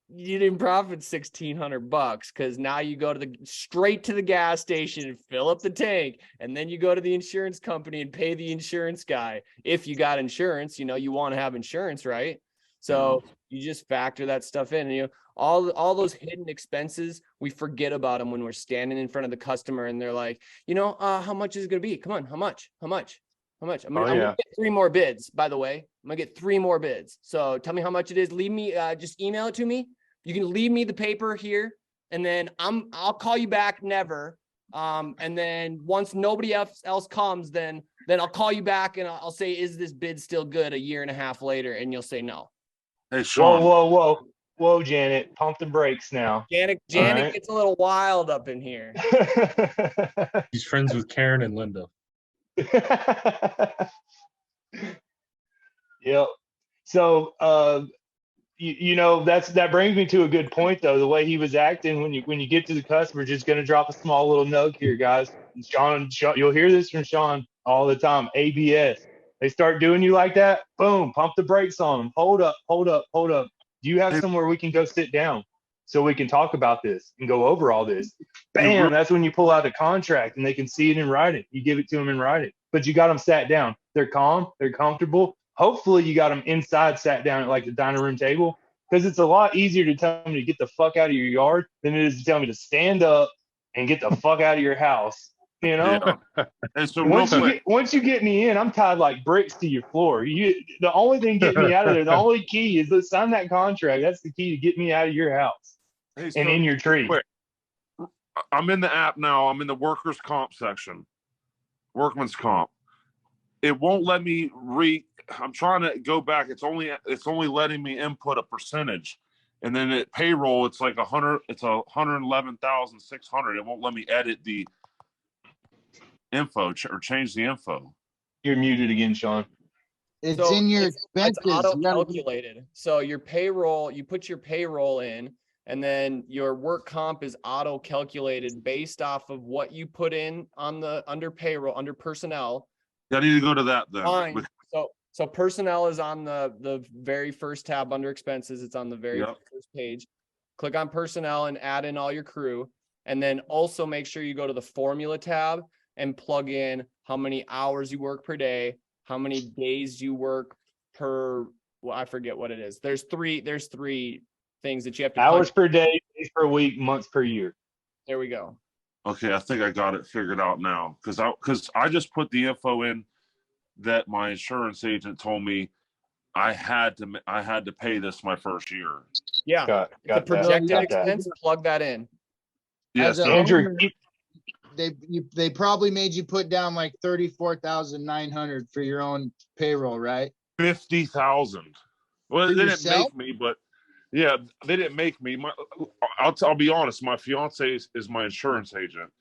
You didn't profit $1,600 because now you go straight to the gas station and fill up the tank, and then you go to the insurance company and pay the insurance guy. If you got insurance, you know, you want to have insurance, right? So you just factor that stuff in, and you know, all those hidden expenses, we forget about them when we're standing in front of the customer and they're like, you know, how much is it going to be? Come on, how much? I'm gonna get 3 more bids, by the way. I'm gonna get 3 more bids. So tell me how much it is. Leave me, just email it to me. You can leave me the paper here, and then I'll call you back. Never. And then once nobody else comes, then I'll call you back and I'll say, is this bid still good a year and a half later? And you'll say no. Hey, Sean. Whoa, Janet, pump the brakes now. Janet right. gets a little wild up in here. He's friends with Karen and Linda. Yep. So, you know, that brings me to a good point though. The way he was acting when you get to the customer, just going to drop a small little note here, guys. Sean, you'll hear this from Sean all the time. ABS. They start doing you like that. Boom. Pump the brakes on them. Hold up. Do you have somewhere we can go sit down so we can talk about this and go over all this? Bam. That's when you pull out the contract and they can see it in writing. You give it to them in writing, but you got them sat down. They're calm. They're comfortable. Hopefully you got them inside, sat down at like the dining room table, because it's a lot easier to tell me to get the fuck out of your yard than it is to tell me to stand up and get the fuck out of your house. You know, And so once you get me in, I'm tied like bricks to your floor. The only thing getting me out of there, the only key is let's sign that contract. That's the key to get me out of your house and in your tree. Quick. I'm in the app now. I'm in the workers' comp section, workman's comp. It won't let me I'm trying to go back. It's only letting me input a percentage, and then at payroll, it's like 100. It's 111,600. It won't let me edit the info or change the info. You're muted again, Sean. It's in your expenses. It's auto calculated. So your payroll, you put your payroll in, and then your work comp is auto calculated based off of what you put in on under payroll, under personnel. I need to go to that then. Fine. So personnel is on the very first tab under expenses. It's on the very first page. click on personnel and add in all your crew. And then also make sure you go to the formula tab and plug in how many hours you work per day, how many days you work per, well, I forget what it is. There's three things that you have to Hours punch. per day, days per week, months per year. There we go. Okay, I think I got it figured out now because I just put the info in that my insurance agent told me I had to pay this my first year. Yeah. Got The that. projected Got that. expense, plug that in. Yeah, As an so Andrew, owner, they probably made you put down like 34,900 for your own payroll, right? 50,000. Well, For they yourself? didn't make me, but yeah, they didn't make me. I'll be honest. My fiance is my insurance agent,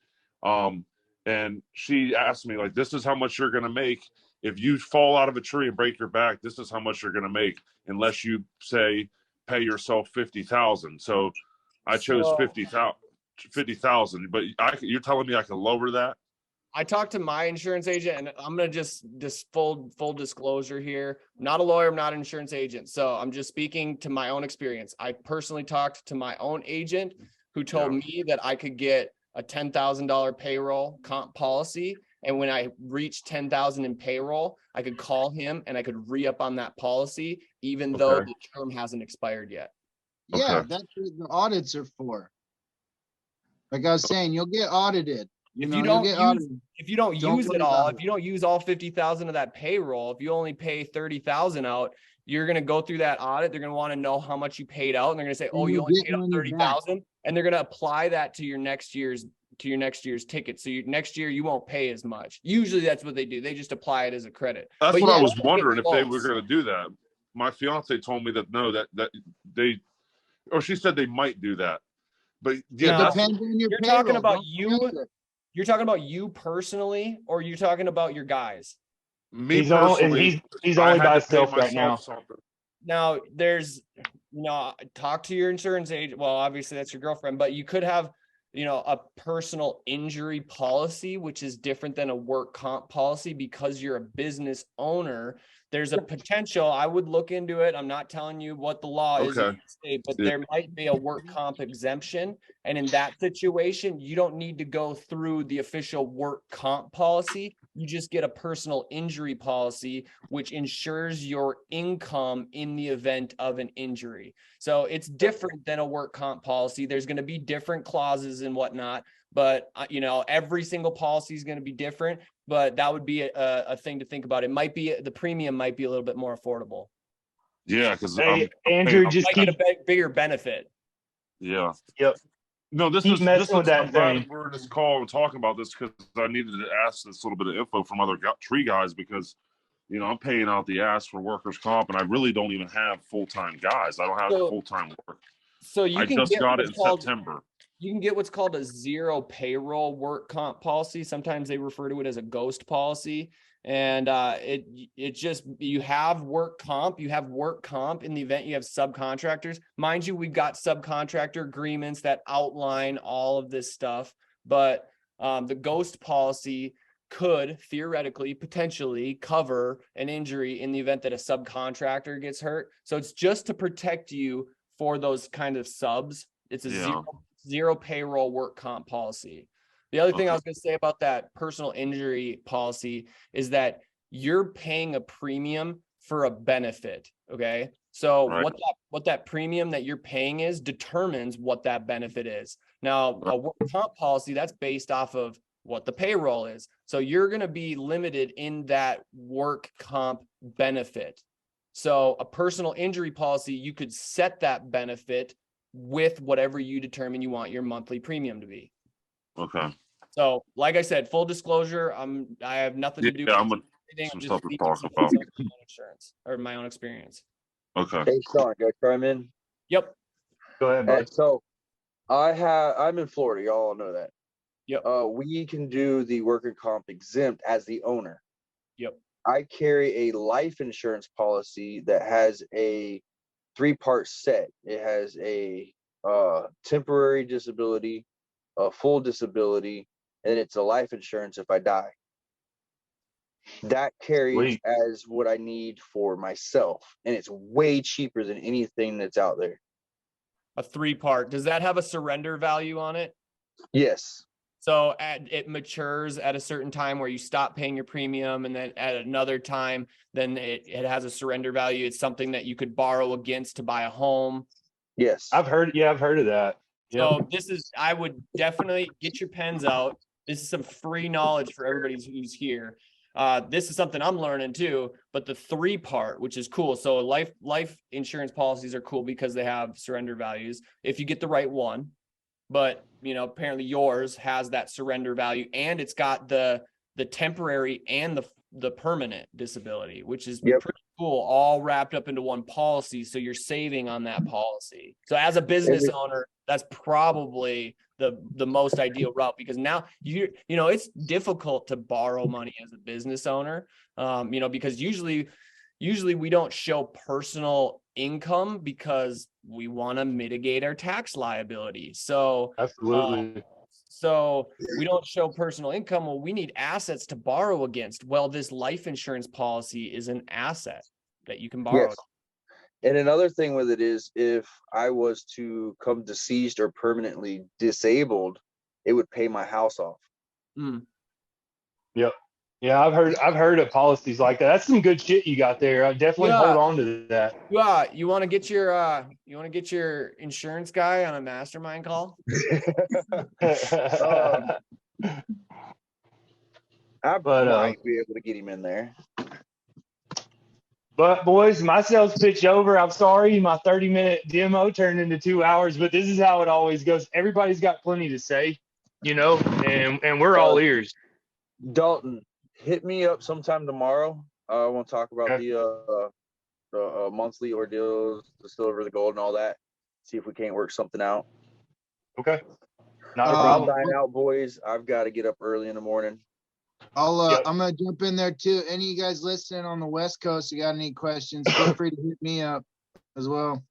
and she asked me like, "This is how much you're gonna make if you fall out of a tree and break your back. This is how much you're gonna make unless you say pay yourself 50,000." So I chose So- 50,000. But you're telling me I can lower that? I talked to my insurance agent, and I'm gonna just full disclosure here. I'm not a lawyer, I'm not an insurance agent, so I'm just speaking to my own experience. I personally talked to my own agent who told me that I could get a $10,000 payroll comp policy, and when I reached 10,000 in payroll, I could call him and I could re-up on that policy, even though the term hasn't expired yet. Yeah, Okay. that's what the audits are for. Like I was saying, you'll get audited. If know, you you'll don't get use, audited. if you don't Don't use worry it all, about if you don't use all 50,000 of that payroll, if you only pay 30,000 out, you're going to go through that audit. They're going to want to know how much you paid out. And they're going to say, And oh, you you'll only get paid out money 30,000. And they're going to apply that to your next year's ticket. So next year you won't pay as much. Usually that's what they do. They just apply it as a credit. That's But what yeah, I was don't get wondering if they were close. going to do that. My fiance told me that no, that they, or she said they might do that. But yeah, No. that's, Depends on your You're payroll. talking about Don't you. stress it. You're talking about you personally, or you're talking about your guys? me He's only personally. he's I only had by to pay himself right now. myself something. Now there's, talk to your insurance agent. Well, obviously that's your girlfriend, but you could have, a personal injury policy, which is different than a work comp policy because you're a business owner. There's a potential. I would look into it. I'm not telling you what the law is in Okay. the state, but Yeah. there might be a work comp exemption. And in that situation, you don't need to go through the official work comp policy. You just get a personal injury policy, which ensures your income in the event of an injury. So it's different than a work comp policy. There's going to be different clauses and whatnot, but every single policy is going to be different. But that would be a thing to think about. It might be, the premium might be a little bit more affordable. Yeah, because Hey, Andrew, You just might keep get a bigger benefit. yeah. Yep. No, this Keep is messing with that I'm glad thing. we're in this call and talking about this because I needed to ask this little bit of info from other tree guys because I'm paying out the ass for workers' comp and I really don't even have full-time guys. I don't have So- full-time work. So you I can just get got it in what's called, September. you can get what's called a zero payroll work comp policy. Sometimes they refer to it as a ghost policy. And it just, you have work comp in the event you have subcontractors. Mind you, we've got subcontractor agreements that outline all of this stuff, but the ghost policy could theoretically, potentially cover an injury in the event that a subcontractor gets hurt. So it's just to protect you for those kind of subs. It's a Yeah. zero payroll work comp policy. The other thing Okay. I was going to say about that personal injury policy is that you're paying a premium for a benefit. Okay. So Right. what that premium that you're paying is determines what that benefit is. Now, a work comp policy, that's based off of what the payroll is. So you're going to be limited in that work comp benefit. So a personal injury policy, you could set that benefit with whatever you determine you want your monthly premium to be. Okay. So, like I said, full disclosure, I have nothing to do Yeah, with I'm anything. some I'm just stuff to speaking talk from about. my own insurance or my own experience. Okay. Hey, Sean, go chime in. Yep. Go ahead, Hey, bud. so I'm in Florida. Y'all all know that. Yep. We can do the worker comp exempt as the owner. Yep. I carry a life insurance policy that has a 3-part set. It has a temporary disability, a full disability, and it's a life insurance if I die. That carries Sweet. as what I need for myself, and it's way cheaper than anything that's out there. a 3-part, does that have a surrender value on it? Yes. So it matures at a certain time where you stop paying your premium, and then at another time, then it has a surrender value. It's something that you could borrow against to buy a home. Yes. I've heard of that. So I would definitely get your pens out. This is some free knowledge for everybody who's here. This is something I'm learning too, but the 3-part, which is cool. So life insurance policies are cool because they have surrender values if you get the right one. But apparently yours has that surrender value, and it's got the temporary and the permanent disability, which is pretty cool, all wrapped up into one policy. So you're saving on that policy. So as a business owner, that's probably the most ideal route, because now it's difficult to borrow money as a business owner, because usually we don't show personal income because we want to mitigate our tax liability. So absolutely. So we don't show personal income. Well, we need assets to borrow against. Well, this life insurance policy is an asset that you can borrow. Yes. And another thing with it is, if I was to come deceased or permanently disabled, it would pay my house off. Yep. Yeah, I've heard of policies like that. That's some good shit you got there. I definitely hold on to that. Yeah, you want to get your insurance guy on a mastermind call? I might be able to get him in there. But boys, my sales pitch over. I'm sorry, my 30-minute demo turned into 2 hours, but this is how it always goes. Everybody's got plenty to say, and we're all ears. Dalton, hit me up sometime tomorrow. I want to talk about the monthly ordeals, the silver, the gold, and all that. See if we can't work something out. Okay. Not a problem. Sign out, boys. I've got to get up early in the morning. I'm gonna jump in there too. Any of you guys listening on the West Coast, you got any questions, feel free to hit me up as well.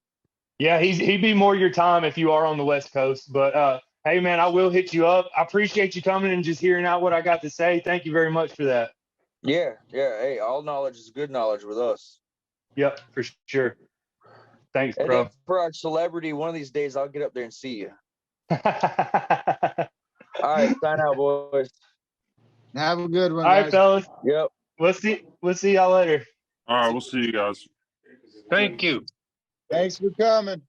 Yeah, he'd be more your time if you are on the West Coast. But hey man, I will hit you up. I appreciate you coming and just hearing out what I got to say. Thank you very much for that. Yeah. Hey, all knowledge is good knowledge with us. Yep, for sure. Thanks, and bro. then for our celebrity, one of these days I'll get up there and see you. All right, sign out, boys. Have a good one. All right, fellas. Yep. We'll see y'all later. All right, we'll see you guys. Thank you. Thanks for coming.